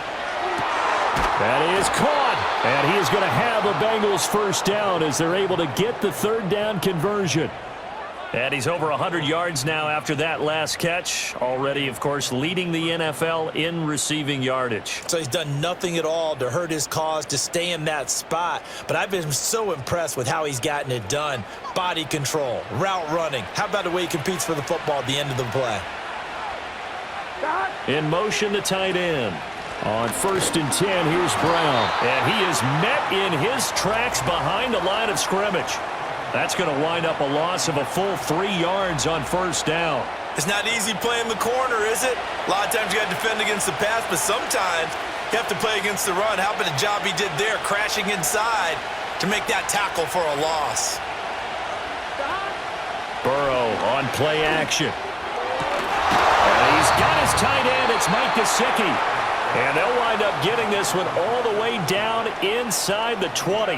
That is caught, and he is going to have a Bengals 1st down as they're able to get the 3rd down conversion. And he's over 100 yards now after that last catch. Already, of course, leading the NFL in receiving yardage. So he's done nothing at all to hurt his cause to stay in that spot. But I've been so impressed with how he's gotten it done. Body control, route running. How about the way he competes for the football at the end of the play? In motion, the tight end. On 1st and 10, here's Brown. And he is met in his tracks behind the line of scrimmage. That's going to wind up a loss of a full 3 yards on 1st down. It's not easy playing the corner, is it? A lot of times you got to defend against the pass, but sometimes you have to play against the run. How about the job he did there, crashing inside to make that tackle for a loss? Burrow on play action. And he's got his tight end. It's Mike Gesicki. And they'll wind up getting this one all the way down inside the 20.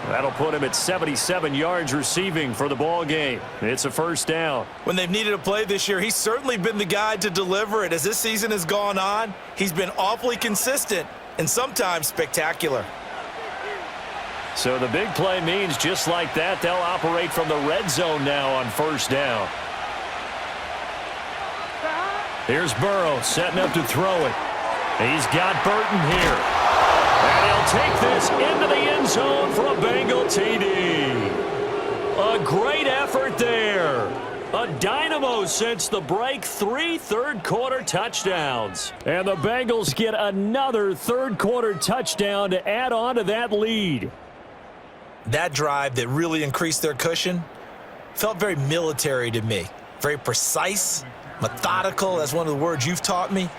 That'll put him at 77 yards receiving for the ball game. It's a first down. When they've needed a play this year, he's certainly been the guy to deliver it. As this season has gone on, he's been awfully consistent and sometimes spectacular. So the big play means just like that, they'll operate from the red zone now on first down. Here's Burrow setting up to throw it. He's got Burton here. And he'll take this into the end zone for a Bengal TD. A great effort there. A dynamo since the break, 3 third-quarter touchdowns. And the Bengals get another third-quarter touchdown to add on to that lead. That drive that really increased their cushion felt very military to me. Very precise, methodical. That's one of the words you've taught me.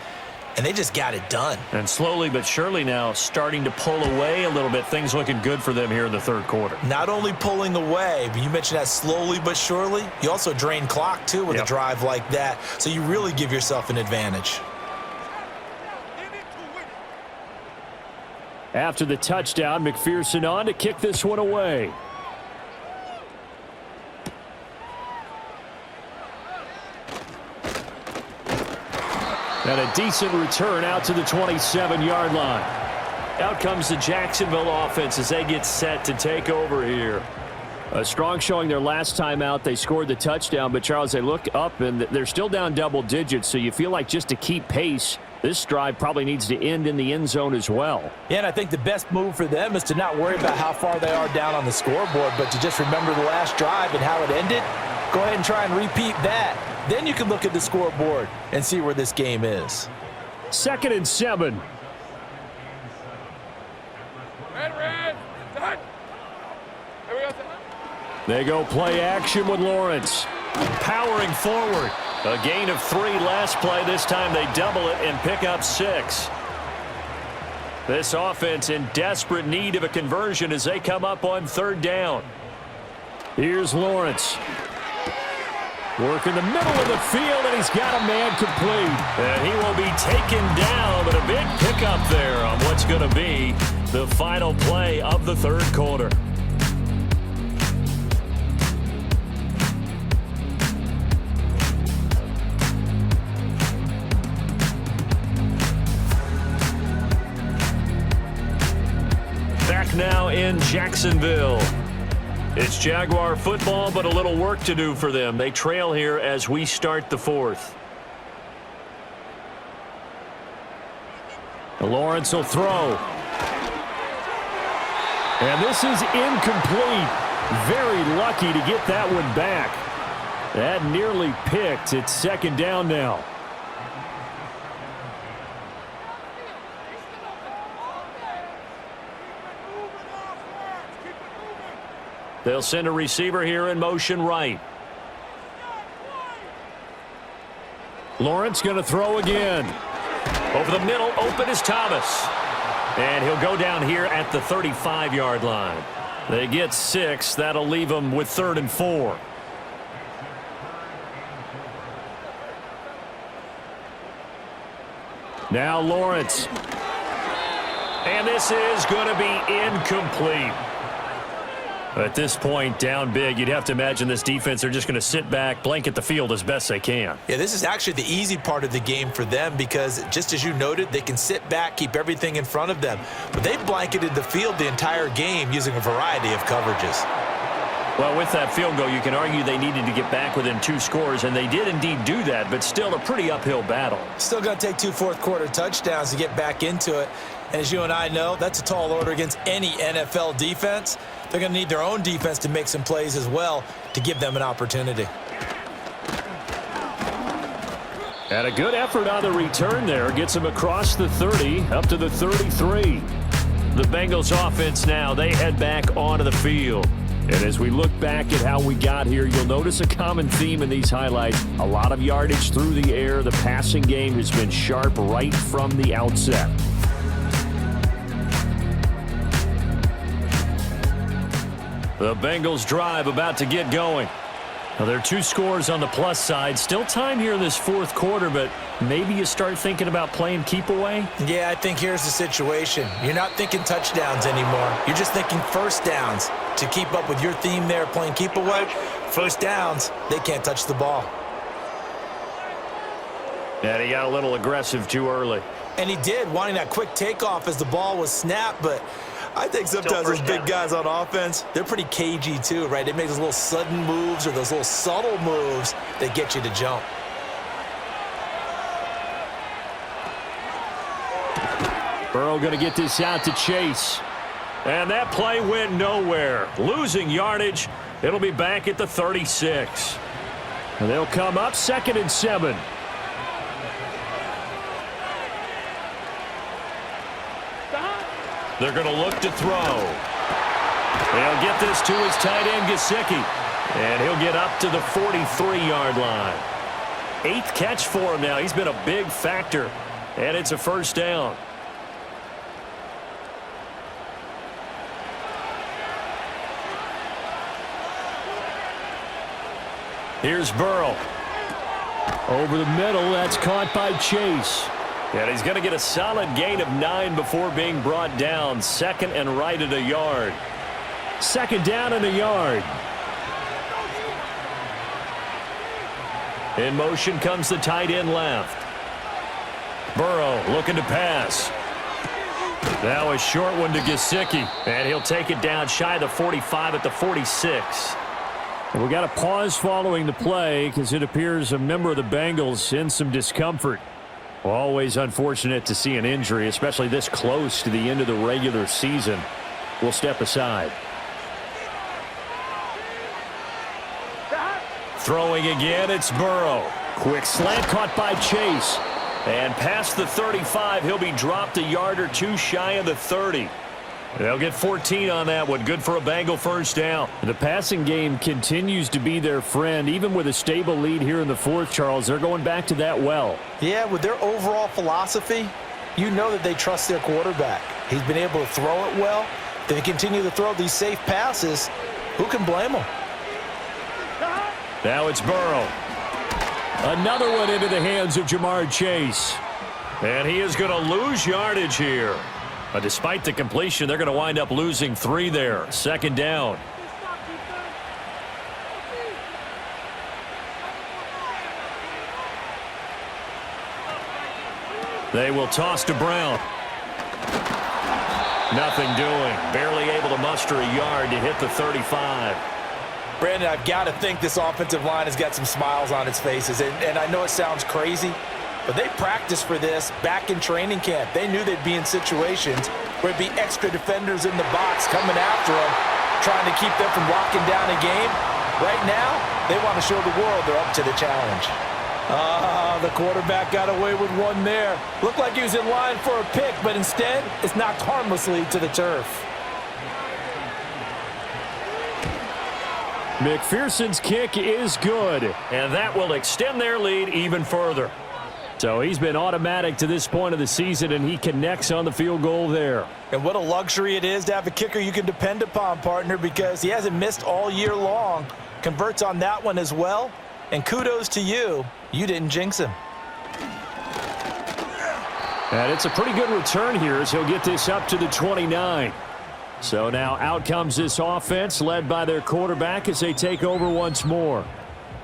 And they just got it done. And slowly but surely now starting to pull away a little bit. Things looking good for them here in the third quarter. Not only pulling away, but you mentioned that slowly but surely. You also drain clock, too, with a drive like that. So you really give yourself an advantage. After the touchdown, McPherson on to kick this one away. And a decent return out to the 27-yard line. Out comes the Jacksonville offense as they get set to take over here. A strong showing their last time out. They scored the touchdown, but Charles, they look up and they're still down double digits, so you feel like just to keep pace, this drive probably needs to end in the end zone as well. Yeah, and I think the best move for them is to not worry about how far they are down on the scoreboard, but to just remember the last drive and how it ended. Go ahead and try and repeat that. Then you can look at the scoreboard and see where this game is. 2nd and 7. They go play action with Lawrence. Powering forward. A gain of 3 last play. This time they double it and pick up 6. This offense in desperate need of a conversion as they come up on 3rd down. Here's Lawrence. Work in the middle of the field, and he's got a man complete. And he will be taken down, but a big pickup there on what's going to be the final play of the third quarter. Back now in Jacksonville. It's Jaguar football, but a little work to do for them. They trail here as we start the 4th. Lawrence will throw. And this is incomplete. Very lucky to get that one back. That nearly picked. It's 2nd down now. They'll send a receiver here in motion right. Lawrence going to throw again. Over the middle, open is Thomas. And he'll go down here at the 35-yard line. They get 6. That'll leave them with 3rd and 4. Now Lawrence. And this is going to be incomplete. At this point, down big, you'd have to imagine this defense, they're just going to sit back, blanket the field as best they can. Yeah, this is actually the easy part of the game for them because, just as you noted, they can sit back, keep everything in front of them. But they've blanketed the field the entire game using a variety of coverages. Well, with that field goal, you can argue they needed to get back within 2 scores, and they did indeed do that, but still a pretty uphill battle. Still going to take 2 fourth-quarter touchdowns to get back into it. And as you and I know, that's a tall order against any NFL defense. They're going to need their own defense to make some plays as well to give them an opportunity. And a good effort on the return there. Gets them across the 30, up to the 33. The Bengals offense now, they head back onto the field. And as we look back at how we got here, you'll notice a common theme in these highlights. A lot of yardage through the air. The passing game has been sharp right from the outset. The Bengals drive about to get going. Well, there are 2 scores on the plus side. Still time here in this fourth quarter, but maybe you start thinking about playing keep away? Yeah, I think here's the situation. You're not thinking touchdowns anymore. You're just thinking first downs. To keep up with your theme there, playing keep away, first downs, they can't touch the ball. And he got a little aggressive too early. And he did, wanting that quick takeoff as the ball was snapped, but I think sometimes those big guys on offense, they're pretty cagey too, right? They make those little sudden moves or those little subtle moves that get you to jump. Burrow going to get this out to Chase. And that play went nowhere. Losing yardage. It'll be back at the 36. And they'll come up 2nd and 7. They're going to look to throw. They'll get this to his tight end, Gesicki. And he'll get up to the 43-yard line. 8th catch for him now. He's been a big factor. And it's a first down. Here's Burrow. Over the middle, that's caught by Chase. And he's going to get a solid gain of 9 before being brought down. 2nd and right at a yard. 2nd down and a yard. In motion comes the tight end left. Burrow looking to pass. Now a short one to Gesicki. And he'll take it down shy of the 45 at the 46. And we got a pause following the play because it appears a member of the Bengals in some discomfort. Always unfortunate to see an injury, especially this close to the end of the regular season. We'll step aside. Throwing again, it's Burrow. Quick slant caught by Chase. And past the 35, he'll be dropped a yard or 2 shy of the 30. They'll get 14 on that one. Good for a Bengal first down. The passing game continues to be their friend. Even with a stable lead here in the fourth, Charles, they're going back to that well. Yeah, with their overall philosophy, you know that they trust their quarterback. He's been able to throw it well. If they continue to throw these safe passes, who can blame them? Now it's Burrow. Another one into the hands of Jamar Chase. And he is going to lose yardage here. Despite the completion, they're going to wind up losing 3 there. 2nd down. They will toss to Brown. Nothing doing. Barely able to muster a yard to hit the 35. Brandon, I've got to think this offensive line has got some smiles on its faces. And I know it sounds crazy, but they practiced for this back in training camp. They knew they'd be in situations where it'd be extra defenders in the box coming after them, trying to keep them from locking down a game. Right now, they want to show the world they're up to the challenge. The quarterback got away with one there. Looked like he was in line for a pick, but instead, it's knocked harmlessly to the turf. McPherson's kick is good, and that will extend their lead even further. So he's been automatic to this point of the season, and he connects on the field goal there. And what a luxury it is to have a kicker you can depend upon, partner, because he hasn't missed all year long. Converts on that one as well. And kudos to you. You didn't jinx him. And it's a pretty good return here as he'll get this up to the 29. So now out comes this offense led by their quarterback as they take over once more.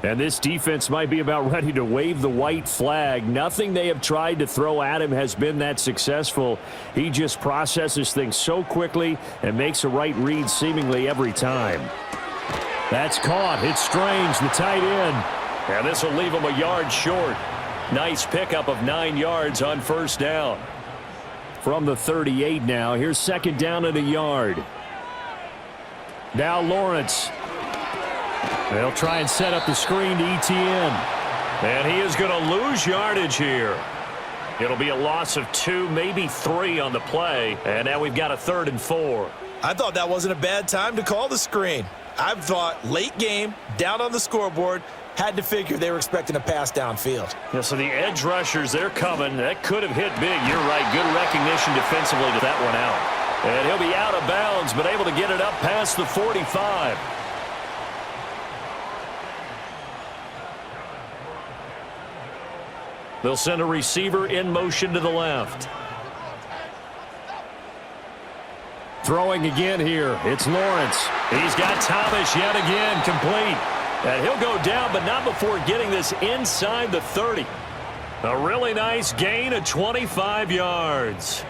And this defense might be about ready to wave the white flag. Nothing they have tried to throw at him has been that successful. He just processes things so quickly and makes a right read seemingly every time. That's caught. It's Strange, the tight end. And this will leave him a yard short. Nice pickup of 9 yards on first down. From the 38 now. Here's 2nd down and a yard. Now Lawrence. They'll try and set up the screen to ETN. And he is going to lose yardage here. It'll be a loss of 2, maybe 3 on the play. And now we've got a 3rd and 4. I thought that wasn't a bad time to call the screen. I thought late game, down on the scoreboard, had to figure they were expecting a pass downfield. Yeah, so the edge rushers, they're coming. That could have hit big. You're right. Good recognition defensively to that one out. And he'll be out of bounds, but able to get it up past the 45. They'll send a receiver in motion to the left. Throwing again here. It's Lawrence. He's got Thomas yet again complete. And he'll go down, but not before getting this inside the 30. A really nice gain of 25 yards.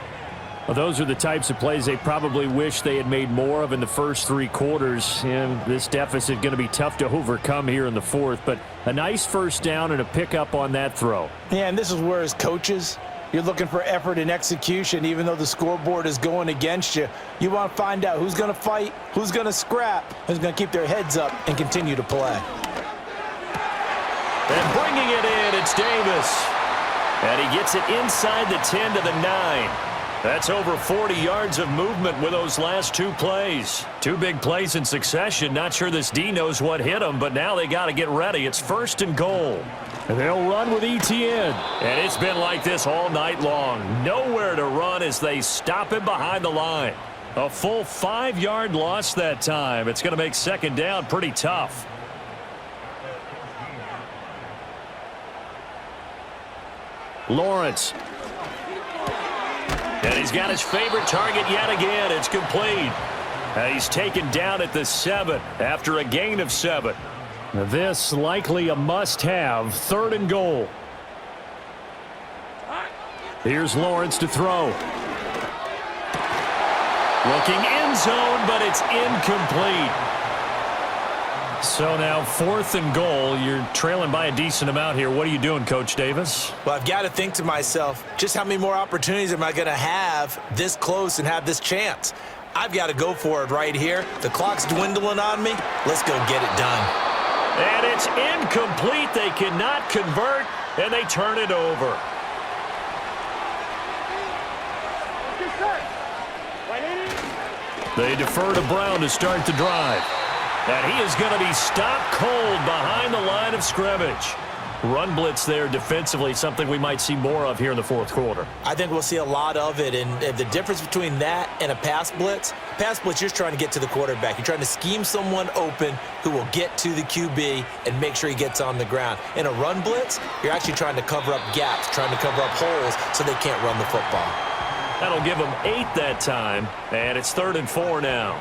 Well, those are the types of plays they probably wish they had made more of in the first 3 quarters. And this deficit going to be tough to overcome here in the 4th. But a nice first down and a pickup on that throw. Yeah, and this is where as coaches, you're looking for effort and execution. Even though the scoreboard is going against you, you want to find out who's going to fight, who's going to scrap, who's going to keep their heads up and continue to play. And bringing it in, it's Davis. And he gets it inside the 10 to the 9. That's over 40 yards of movement with those last 2 plays. 2 big plays in succession. Not sure this D knows what hit them, but now they got to get ready. It's 1st and goal. And they'll run with ETN. And it's been like this all night long. Nowhere to run as they stop him behind the line. A full 5-yard loss that time. It's going to make 2nd down pretty tough. Lawrence. And he's got his favorite target yet again. It's complete. And he's taken down at the 7 after a gain of 7. This likely a must-have. 3rd and goal. Here's Lawrence to throw. Looking end zone, but it's incomplete. So now 4th and goal. You're trailing by a decent amount here. What are you doing, Coach Davis? Well, I've got to think to myself, just how many more opportunities am I going to have this close and have this chance? I've got to go for it right here. The clock's dwindling on me. Let's go get it done. And it's incomplete. They cannot convert, and they turn it over. They defer to Brown to start the drive. And he is going to be stopped cold behind the line of scrimmage. Run blitz there defensively, something we might see more of here in the 4th quarter. I think we'll see a lot of it, and the difference between that and a pass blitz, you're just trying to get to the quarterback. You're trying to scheme someone open who will get to the QB and make sure he gets on the ground. In a run blitz, you're actually trying to cover up gaps, trying to cover up holes so they can't run the football. That'll give them 8 that time, and it's 3rd and 4 now.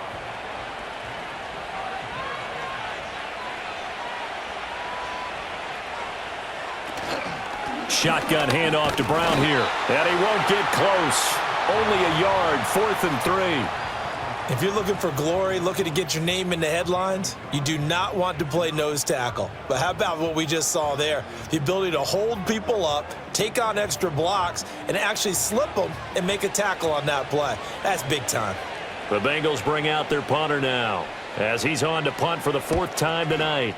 Shotgun handoff to Brown here. And he won't get close. Only a yard, 4th and 3. If you're looking for glory, looking to get your name in the headlines, you do not want to play nose tackle. But how about what we just saw there? The ability to hold people up, take on extra blocks, and actually slip them and make a tackle on that play. That's big time. The Bengals bring out their punter now as he's on to punt for the 4th time tonight.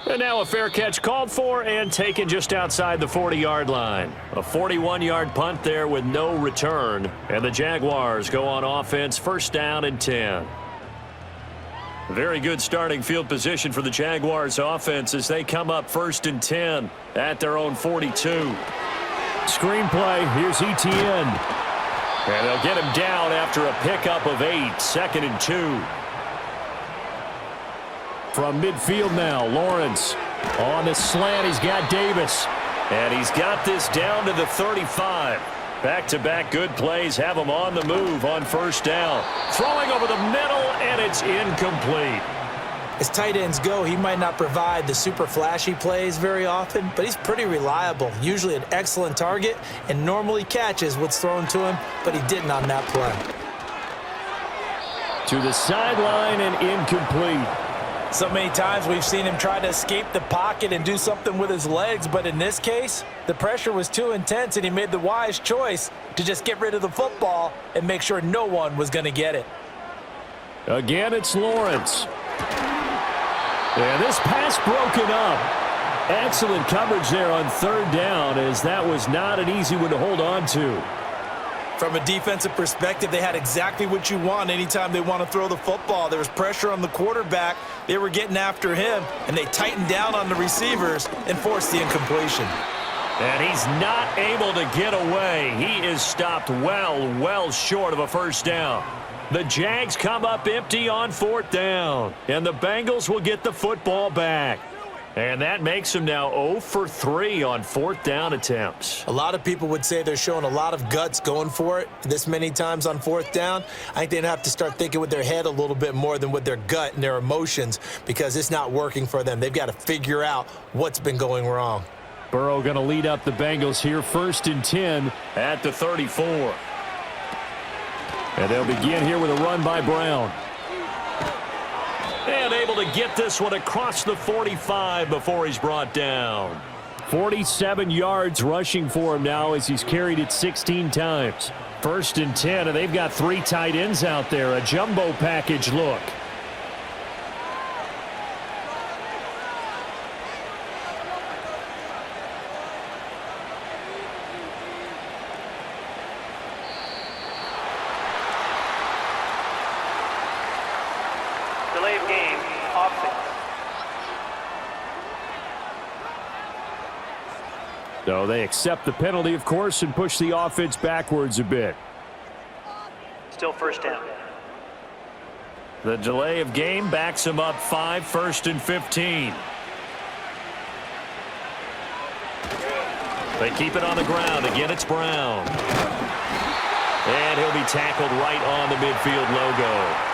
And now a fair catch called for and taken just outside the 40-yard line. A 41-yard punt there with no return. And the Jaguars go on offense, 1st down and 10. Very good starting field position for the Jaguars offense as they come up 1st and 10 at their own 42. Screenplay, here's ETN. And they'll get him down after a pickup of 8, 2nd and 2. From midfield now, Lawrence on the slant. He's got Davis. And he's got this down to the 35. Back-to-back good plays have him on the move on 1st down. Throwing over the middle, and it's incomplete. As tight ends go, he might not provide the super flashy plays very often, but he's pretty reliable. Usually an excellent target, and normally catches what's thrown to him, but he didn't on that play. To the sideline and incomplete. So many times we've seen him try to escape the pocket and do something with his legs, but in this case, the pressure was too intense and he made the wise choice to just get rid of the football and make sure no one was going to get it. Again, it's Lawrence. And this pass broken up. Excellent coverage there on 3rd down, as that was not an easy one to hold on to. From a defensive perspective, they had exactly what you want anytime they want to throw the football. There was pressure on the quarterback. They were getting after him, and they tightened down on the receivers and forced the incompletion. And he's not able to get away. He is stopped well short of a 1st down. The Jags come up empty on 4th down, and the Bengals will get the football back. And that makes him now 0 for 3 on 4th down attempts. A lot of people would say they're showing a lot of guts going for it this many times on 4th down. I think they'd have to start thinking with their head a little bit more than with their gut and their emotions, because it's not working for them. They've got to figure out what's been going wrong. Burrow going to lead up the Bengals here, 1st and 10 at the 34. And they'll begin here with a run by Brown. And able to get this one across the 45 before he's brought down. 47 yards rushing for him now as he's carried it 16 times. 1st and 10, and they've got 3 tight ends out there. A jumbo package look. Delay of game, offense. So they accept the penalty, of course, and push the offense backwards a bit. Still 1st down. The delay of game backs him up 5, 1st and 15. They keep it on the ground. Again, it's Brown. And he'll be tackled right on the midfield logo.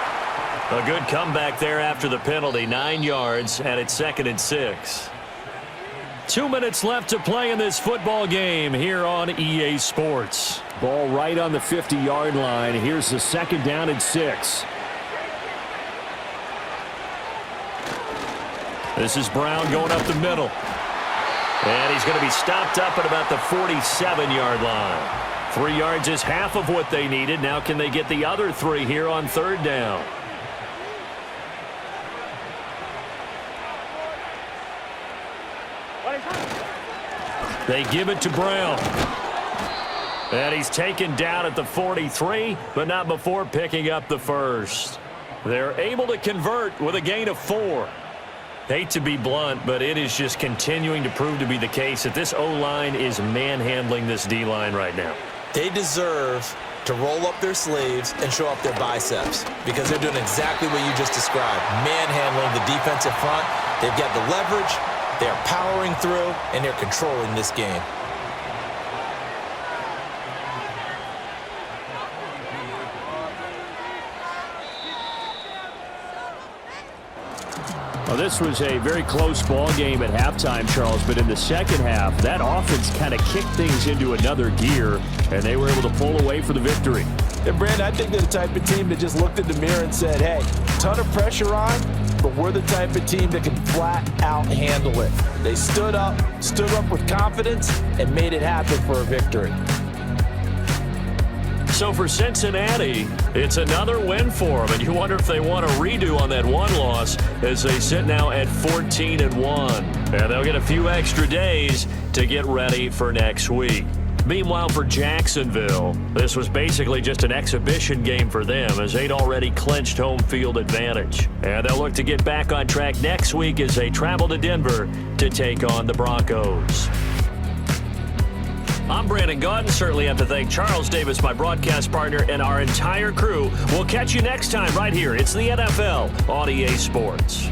A good comeback there after the penalty. 9 yards, and it's 2nd and 6. 2 minutes left to play in this football game here on EA Sports. Ball right on the 50-yard line. Here's the 2nd down and 6. This is Brown going up the middle. And he's going to be stopped up at about the 47-yard line. 3 yards is half of what they needed. Now can they get the other 3 here on 3rd down? They give it to Brown. And he's taken down at the 43, but not before picking up the 1st. They're able to convert with a gain of 4. Hate to be blunt, but it is just continuing to prove to be the case that this O-line is manhandling this D-line right now. They deserve to roll up their sleeves and show up their biceps, because they're doing exactly what you just described, manhandling the defensive front. They've got the leverage. They're powering through, and they're controlling this game. Well, this was a very close ball game at halftime, Charles, but in the second half, that offense kind of kicked things into another gear, and they were able to pull away for the victory. And, Brandon, I think they're the type of team that just looked in the mirror and said, hey, ton of pressure on, but we're the type of team that can flat out handle it. They stood up with confidence, and made it happen for a victory. So for Cincinnati, it's another win for them, and you wonder if they want a redo on that one loss as they sit now at 14-1. And they'll get a few extra days to get ready for next week. Meanwhile, for Jacksonville, this was basically just an exhibition game for them as they'd already clinched home field advantage. And they'll look to get back on track next week as they travel to Denver to take on the Broncos. I'm Brandon Gaudin. Certainly have to thank Charles Davis, my broadcast partner, and our entire crew. We'll catch you next time right here. It's the NFL on EA Sports.